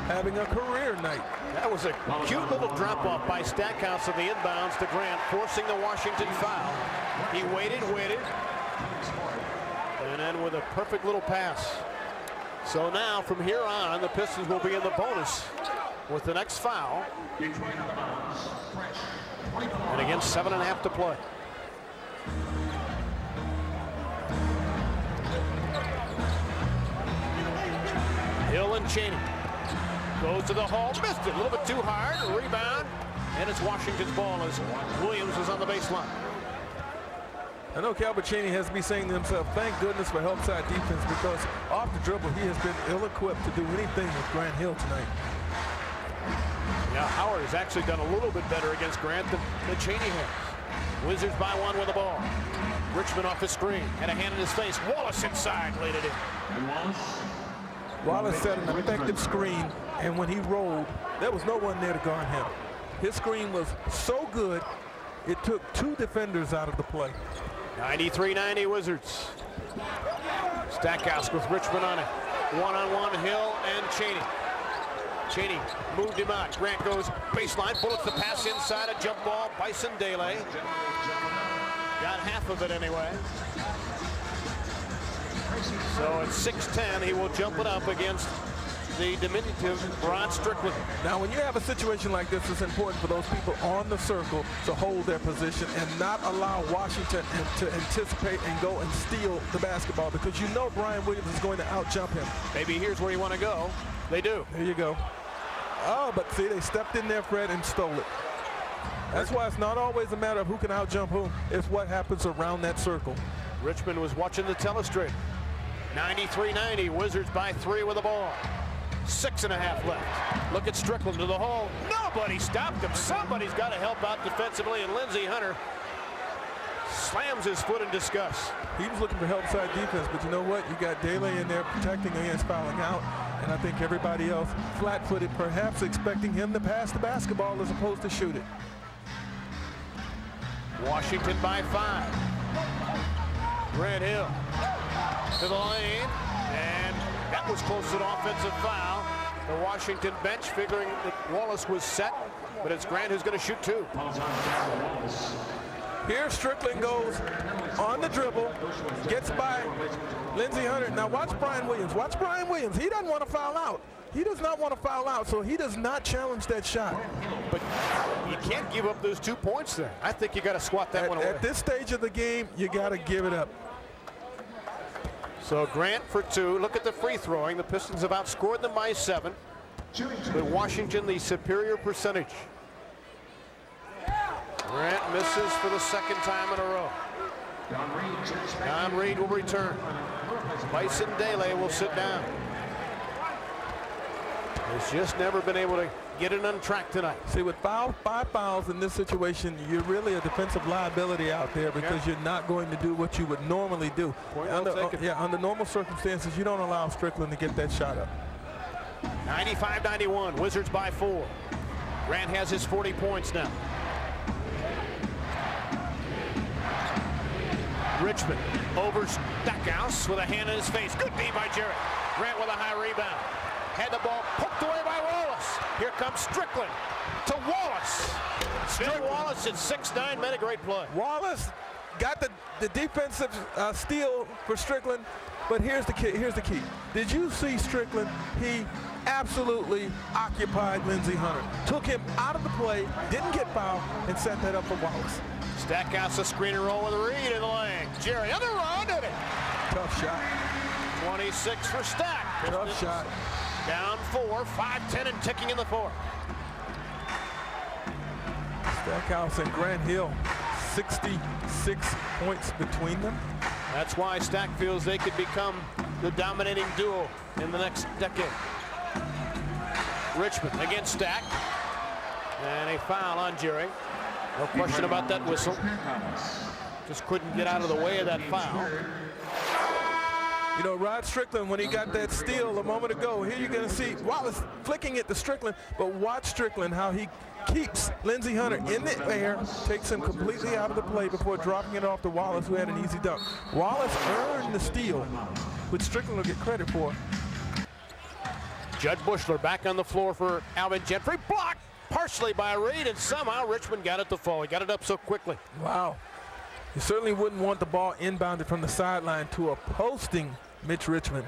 having a career night. That was a cute little drop-off by Stackhouse of the inbounds to Grant, forcing the Washington foul. He waited, and then with a perfect little pass. So now, from here on, the Pistons will be in the bonus with the next foul. And again, 7.5 to play. Hill and Cheaney. Goes to the hole, missed it, a little bit too hard, rebound, and it's Washington's ball as Williams is on the baseline. I know Calbert Cheaney has to be saying to himself, thank goodness for help side defense, because off the dribble, he has been ill-equipped to do anything with Grant Hill tonight. Now Howard has actually done a little bit better against Grant than Cheaney has. Wizards by one with the ball. Richmond off his screen, had a hand in his face. Wallace inside, laid it in. Wallace set an effective screen, and when he rolled, there was no one there to guard him. His screen was so good, it took two defenders out of the play. 93-90 Wizards. Stackhouse with Richmond on it. One-on-one, Hill and Cheaney. Cheaney moved him out. Grant goes baseline, bullets the pass inside, a jump ball. Bison Dele. Got half of it anyway. So at 6'10", he will jump it up against the diminutive Ron Strickland. Now, when you have a situation like this, it's important for those people on the circle to hold their position and not allow Washington to anticipate and go and steal the basketball, because you know Brian Williams is going to out-jump him. Maybe here's where you want to go. They do. There you go. Oh, but see, they stepped in there, Fred, and stole it. That's why it's not always a matter of who can out-jump whom. It's what happens around that circle. Richmond was watching the telestrate. 93-90, Wizards by 3 with the ball. 6.5 left. Look at Strickland to the hole. Nobody stopped him. Somebody's got to help out defensively, and Lindsey Hunter slams his foot in disgust. He was looking for help side defense, but you know what? You got Dele in there protecting against fouling out, and I think everybody else flat-footed, perhaps expecting him to pass the basketball as opposed to shoot it. Washington by 5. Grant Hill to the lane, and that was close to an offensive foul. The Washington bench figuring that Wallace was set, but it's Grant who's going to shoot 2. Here Strickland goes on the dribble, gets by Lindsey Hunter. Now watch Brian Williams. Watch Brian Williams. He doesn't want to foul out. He does not want to foul out, so he does not challenge that shot. But you can't give up those 2 points there. I think you got to squat that one away. At this stage of the game, you got to give it up. So Grant for 2. Look at the free throwing. The Pistons have outscored them by 7. With Washington the superior percentage. Grant misses for the 2nd time in a row. Don Reed will return. Bison Dele will sit down. He's just never been able to get it on track tonight. See, with 5 fouls in this situation, you're really a defensive liability out there, because you're not going to do what you would normally do. Under normal circumstances, you don't allow Strickland to get that shot up. 95-91, Wizards by 4. Grant has his 40 points now. Richmond over Stackhouse with a hand in his face. Good D by Jarrett. Grant with a high rebound. Had the ball poked away by Wallace. Here comes Strickland to Wallace. Still Wallace at 6'9", made a great play. Wallace got the defensive steal for Strickland, but here's the key. Did you see Strickland? He absolutely occupied Lindsey Hunter. Took him out of the play, didn't get fouled, and set that up for Wallace. Stackhouse a screen and roll with Reed in the lane. Jerry on the run, did it. Tough shot. 26 for Stack. Tough shot. Down 4, 5-10 and ticking in the 4th. Stackhouse and Grant Hill, 66 points between them. That's why Stack feels they could become the dominating duo in the next decade. Richmond against Stack. And a foul on Jerry. No question about that whistle. Just couldn't get out of the way of that foul. You know, Rod Strickland, when he got that steal a moment ago, here you're going to see Wallace flicking it to Strickland, but watch Strickland, how he keeps Lindsey Hunter in the air, takes him completely out of the play before dropping it off to Wallace, who had an easy dunk. Wallace earned the steal, which Strickland will get credit for. Judd Bushler back on the floor for Alvin Gentry. Blocked partially by Reed, and somehow Richmond got it to fall. He got it up so quickly. Wow. You certainly wouldn't want the ball inbounded from the sideline to a posting Mitch Richmond.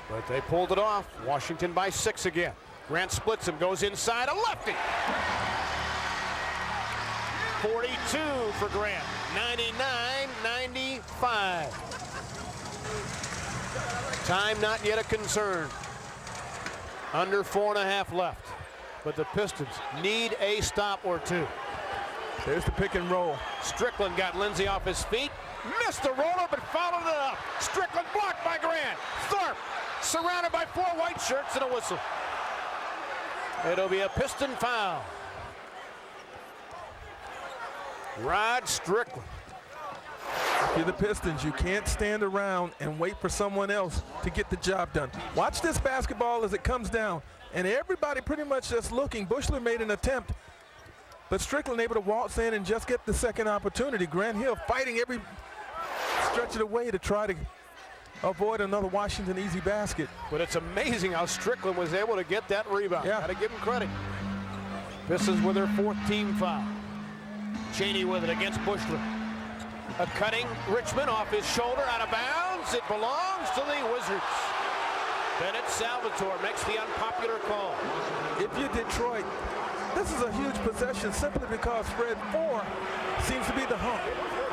But they pulled it off. Washington by 6 again. Grant splits him, goes inside, a lefty. 42 for Grant. 99-95. Time not yet a concern. Under 4.5 left. But the Pistons need a stop or two. There's the pick and roll. Strickland got Lindsay off his feet. Missed the roller, but followed it up. Strickland blocked by Grant. Thorpe surrounded by 4 white shirts and a whistle. It'll be a Piston foul. Rod Strickland. If you're the Pistons, you can't stand around and wait for someone else to get the job done. Watch this basketball as it comes down. And everybody pretty much just looking. Bushler made an attempt, but Strickland able to waltz in and just get the second opportunity. Grant Hill fighting every stretch of the way to try to avoid another Washington easy basket. But it's amazing how Strickland was able to get that rebound. Yeah. Gotta give him credit. Pistons with their 4th team foul. Cheaney with it against Bushler. A cutting Richmond off his shoulder, out of bounds. It belongs to the Wizards. Bennett Salvatore makes the unpopular call. If you're Detroit, this is a huge possession simply because Fred 4 seems to be the hump.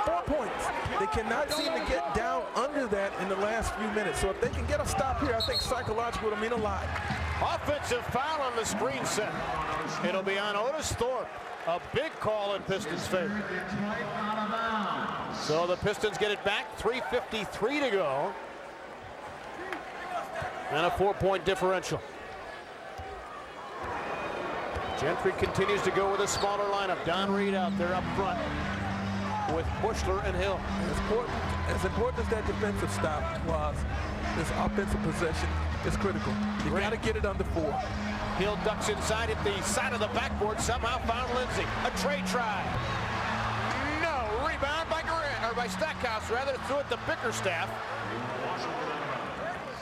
4 points. They cannot seem to get down under that in the last few minutes. So if they can get a stop here, I think psychologically it'll mean a lot. Offensive foul on the screen set. It'll be on Otis Thorpe. A big call in Pistons' favor. So the Pistons get it back. 3:53 to go. And a 4-point differential. Gentry continues to go with a smaller lineup. Don Reed out there up front with Bushler and Hill. As important as that defensive stop was, this offensive possession is critical. You got to get it under 4. Hill ducks inside at the side of the backboard. Somehow found Lindsay. A trade try. No. Rebound by Grant, or by Stackhouse rather, threw it to Bickerstaff.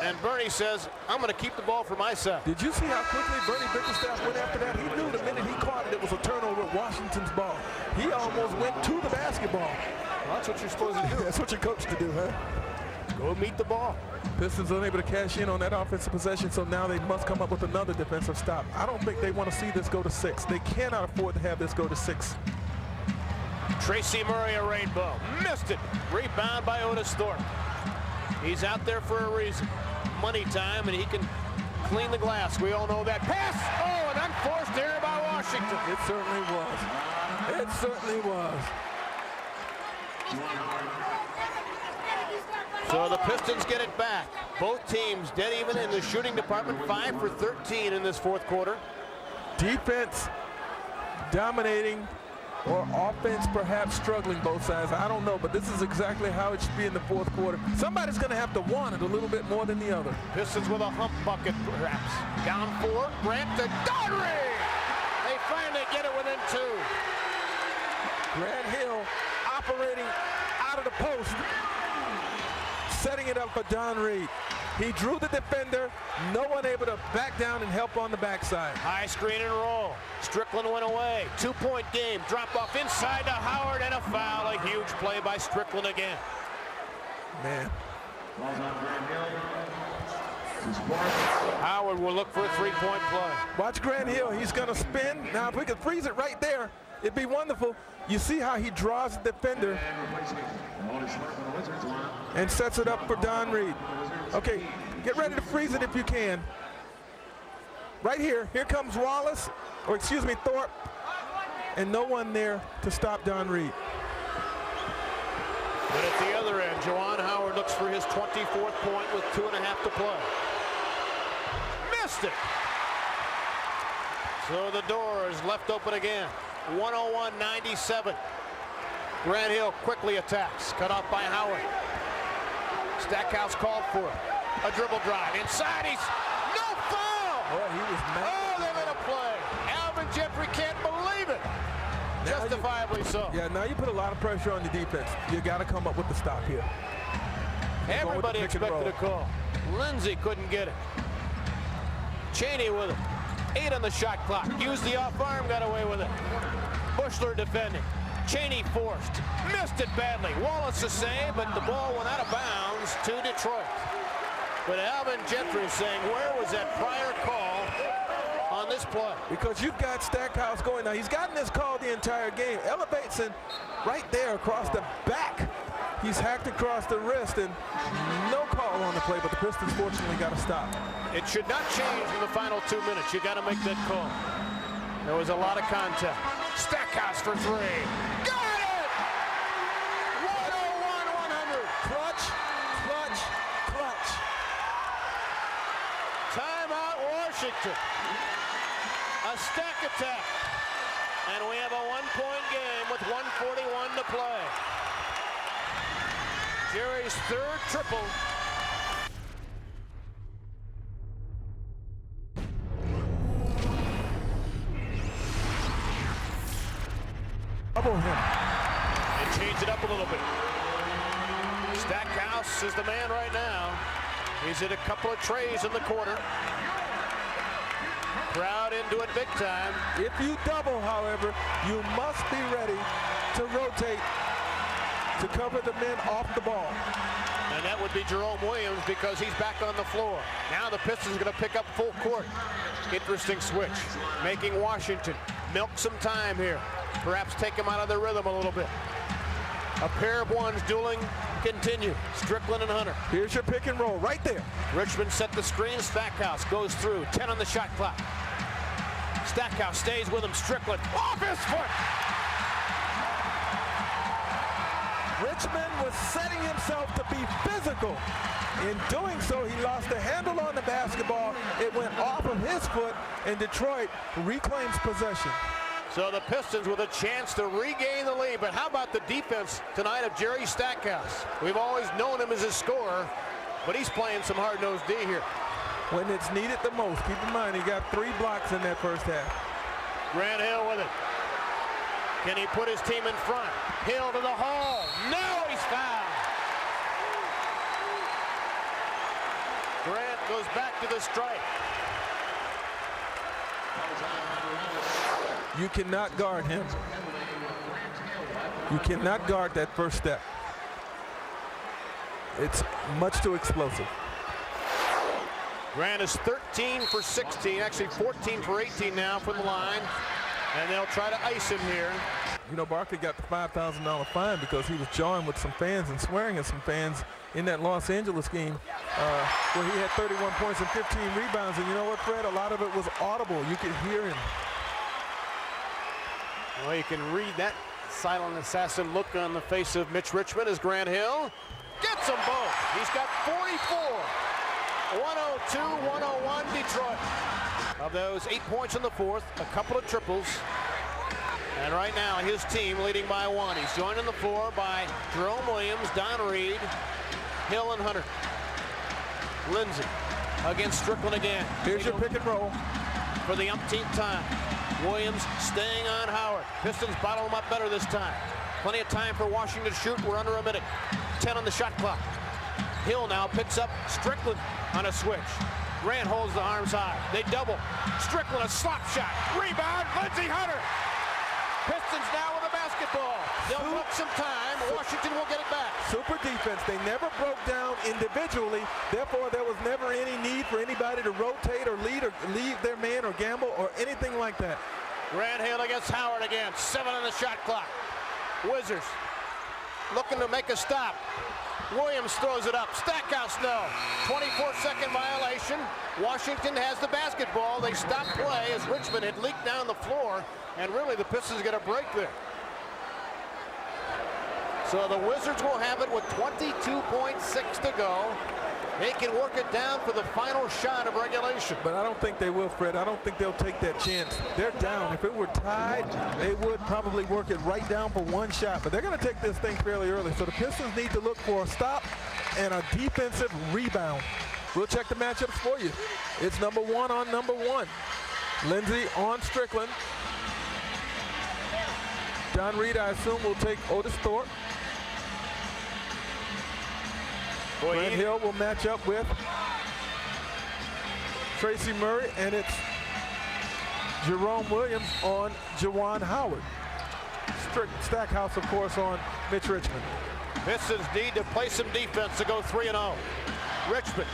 And Bernie says, I'm going to keep the ball for myself. Did you see how quickly Bernie Bickerstaff went after that? He knew the minute he caught it, it was a turnover at Washington's ball. He almost went to the basketball. Well, that's what you're supposed to do. That's what you're coached to do, huh? Go meet the ball. Pistons unable to cash in on that offensive possession, so now they must come up with another defensive stop. I don't think they want to see this go to 6. They cannot afford to have this go to 6. Tracy Murray, a rainbow. Missed it. Rebound by Otis Thorpe. He's out there for a reason. Money time, and he can clean the glass. We all know that. Pass! Oh, an unforced error by Washington. It certainly was. It certainly was. So the Pistons get it back. Both teams dead even in the shooting department. 5 for 13 in this 4th quarter. Defense dominating, or offense perhaps struggling, both sides. I don't know, but this is exactly how it should be in the 4th quarter. Somebody's going to have to want it a little bit more than the other. Pistons with a hump bucket, perhaps. Down 4, Grant to Donry. They finally get it within 2. Grant Hill operating out of the post, setting it up for Don Reed. He drew the defender, no one able to back down and help on the backside. High screen and roll. Strickland went away. 2-point game. Drop off inside to Howard, and a foul. A huge play by Strickland again. Man. Howard will look for a 3-point play. Watch Grant Hill. He's going to spin. Now, if we could freeze it right there, it'd be wonderful. You see how he draws the defender and sets it up for Don Reed. Okay, get ready to freeze it if you can. Right here. Here comes Wallace, or excuse me, Thorpe, and no one there to stop Don Reed. But at the other end, Juwan Howard looks for his 24th point with 2.5 to play. Missed it. So the door is left open again. 101-97. Grant Hill quickly attacks. Cut off by Howard. Stackhouse called for it. A dribble drive. Inside, he's no foul! Boy, he was mad. Oh, they're going to play. Alvin Gentry can't believe it. Now Justifiably so. Yeah, now you put a lot of pressure on the defense. You got to come up with the stop here. Everybody expected a call. Lindsay couldn't get it. Cheaney with it. 8 on the shot clock. Used the off arm, got away with it. Bushler defending. Cheaney forced. Missed it badly. Wallace a save, but the ball went out of bounds to Detroit. But Alvin Gentry saying, where was that prior call on this play? Because you've got Stackhouse going. Now, he's gotten this call the entire game. Elevates in right there across the back He's hacked across the wrist, and no call on the play, but the Pistons fortunately got a stop. It should not change in the final 2 minutes. You got to make that call. There was a lot of contact. Stackhouse for three. Got it! 101-100. Clutch, clutch, clutch. Timeout, Washington. A stack attack. And we have a one-point game with 1:41 to play. Jerry's third triple. Double him. And change it up a little bit. Stackhouse is the man right now. He's hit a couple of trays in the corner. Crowd into it big time. If you double, however, you must be ready to rotate to cover the men off the ball. And that would be Jerome Williams because he's back on the floor. Now the Pistons are going to pick up full court. Interesting switch. Making Washington milk some time here. Perhaps take him out of the rhythm a little bit. A pair of ones dueling continue. Strickland and Hunter. Here's your pick and roll right there. Richmond set the screen. Stackhouse goes through. 10 on the shot clock. Stackhouse stays with him. Strickland off his foot. Richmond was setting himself to be physical. In doing so, he lost the handle on the basketball. It went off of his foot, and Detroit reclaims possession. So the Pistons with a chance to regain the lead. But how about the defense tonight of Jerry Stackhouse? We've always known him as a scorer, but he's playing some hard-nosed D here. When it's needed the most. Keep in mind, he got 3 blocks in that first half. Grant Hill with it. Can he put his team in front? Hill to the hole. No, he's fouled. Grant goes back to the strike. You cannot guard him. You cannot guard that first step. It's much too explosive. Grant is 13 for 16, actually 14 for 18 now from the line. And they'll try to ice him here. You know, Barkley got the $5,000 fine because he was jawing with some fans and swearing at some fans in that Los Angeles game where he had 31 points and 15 rebounds. And you know what, Fred? A lot of it was audible. You could hear him. Well, you can read that silent assassin look on the face of Mitch Richmond as Grant Hill gets them both. He's got 44. 102-101 Detroit. Of those 8 points in the fourth, a couple of triples. And right now his team leading by 1. He's joined on the floor by Jerome Williams, Don Reed, Hill and Hunter. Lindsey against Strickland again. Here's your pick and roll. For the umpteenth time. Williams staying on Howard. Pistons bottle him up better this time. Plenty of time for Washington to shoot. We're under a minute. 10 on the shot clock. Hill now picks up Strickland on a switch. Grant holds the arms high. They double. Strickland a slop shot. Rebound. Lindsey Hunter. Pistons now with a basketball. They'll book some time. Washington will get it back. Super defense. They never broke down individually. Therefore, there was never any need for anybody to rotate or leave their man or gamble or anything like that. Grant Hill against Howard again. 7 on the shot clock. Wizards looking to make a stop. Williams throws it up. Stackhouse no. 24-second violation. Washington has the basketball. They stop play as Richmond had leaked down the floor. And really the Pistons get a break there. So the Wizards will have it with 22.6 to go. They can work it down for the final shot of regulation. But I don't think they will, Fred. I don't think they'll take that chance. They're down. If it were tied, they would probably work it right down for one shot. But they're going to take this thing fairly early. So the Pistons need to look for a stop and a defensive rebound. We'll check the matchups for you. It's number 1 on number 1. Lindsey on Strickland. Don Reed, I assume, will take Otis Thorpe. Grant Hill will match up with Tracy Murray, and it's Jerome Williams on Juwan Howard. Stackhouse, of course, on Mitch Richmond. Pistons need to play some defense to go 3-0. Richmond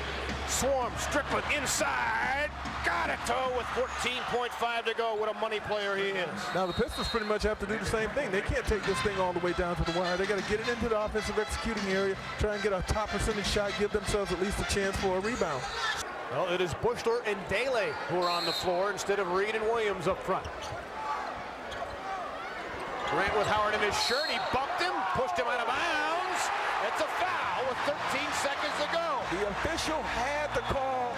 swarms Strickland inside. got it, too, with 14.5 to go. What a money player he is. Now, the Pistons pretty much have to do the same thing. They can't take this thing all the way down to the wire. They got to get it into the offensive executing area, try and get a top percentage shot, give themselves at least a chance for a rebound. Well, it is Bushler and Daly who are on the floor instead of Reed and Williams up front. Grant with Howard in his shirt. He bumped him, pushed him out of bounds. It's a foul with 13 seconds to go. The official had to call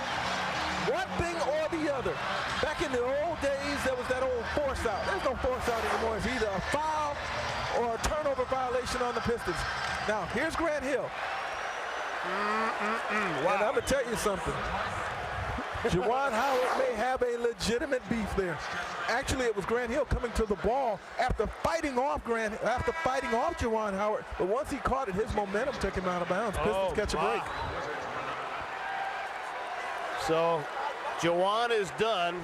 one thing or the other. Back in the old days, there was that old force out. There's no force out anymore. It's either a foul or a turnover violation on the Pistons. Now, here's Grant Hill. Wow. And I'm going to tell you something. Juwan Howard may have a legitimate beef there. Actually, it was Grant Hill coming to the ball after fighting off Juwan Howard. But once he caught it, his momentum took him out of bounds. Pistons catch a break. So Juwan is done.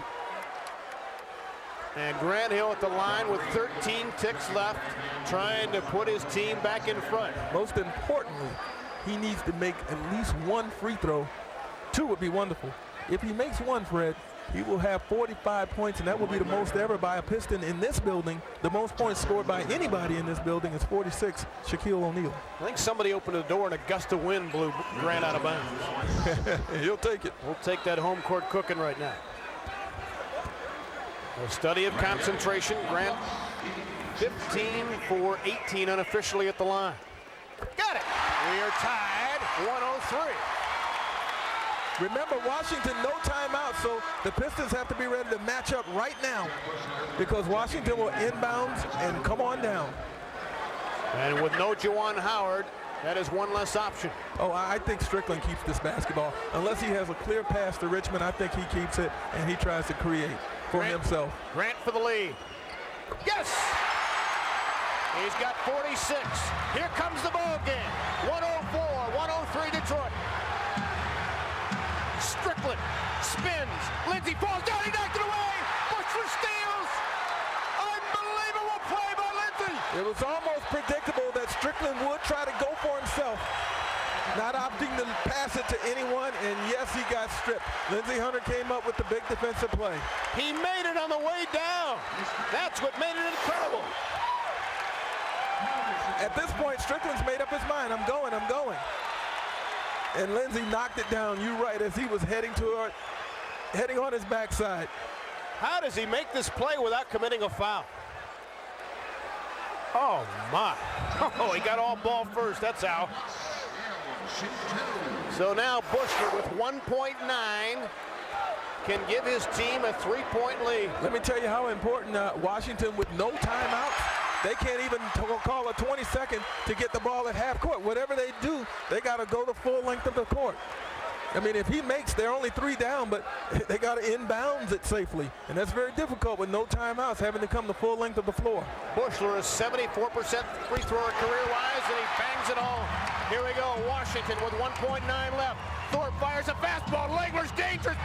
And Grant Hill at the line with 13 ticks left, trying to put his team back in front. Most importantly, he needs to make at least one free throw. 2 would be wonderful. If he makes one, Fred, he will have 45 points, and that will be the most ever by a Piston in this building. The most points scored by anybody in this building is 46, Shaquille O'Neal. I think somebody opened the door and a gust of wind blew Grant out of bounds. He'll take it. We'll take that home court cooking right now. A study of concentration. Grant 15 for 18 unofficially at the line. Got it. We are tied 103. Remember, Washington, no timeout, so the Pistons have to be ready to match up right now because Washington will inbounds and come on down. And with no Juwan Howard, that is one less option. Oh, I think Strickland keeps this basketball. Unless he has a clear pass to Richmond, I think he keeps it and he tries to create for himself. Grant for the lead. Yes! He's got 46. Here comes the ball game. 104-103 Detroit. Strickland spins. Lindsey falls down. He knocked it away. Bushler steals. Unbelievable play by Lindsey. It was almost predictable that Strickland would try to go for himself, not opting to pass it to anyone, and yes, he got stripped. Lindsey Hunter came up with the big defensive play. He made it on the way down. That's what made it incredible. At this point, Strickland's made up his mind. I'm going. And Lindsey knocked it down, you're right, as he was heading on his backside. How does he make this play without committing a foul? Oh, my. Oh, he got all ball first. That's how. So now Bushler with 1.9 can give his team a 3-point lead. Let me tell you how important Washington with no timeouts. They can't even call a 20-second to get the ball at half court. Whatever they do, they got to go the full length of the court. I mean, if he makes, they're only 3 down, but they got to inbounds it safely. And that's very difficult with no timeouts, having to come the full length of the floor. Bushler is 74% free thrower career-wise, and he bangs it home. Here we go, Washington with 1.9 left. Thorpe fires a fastball. Legler's dangerous.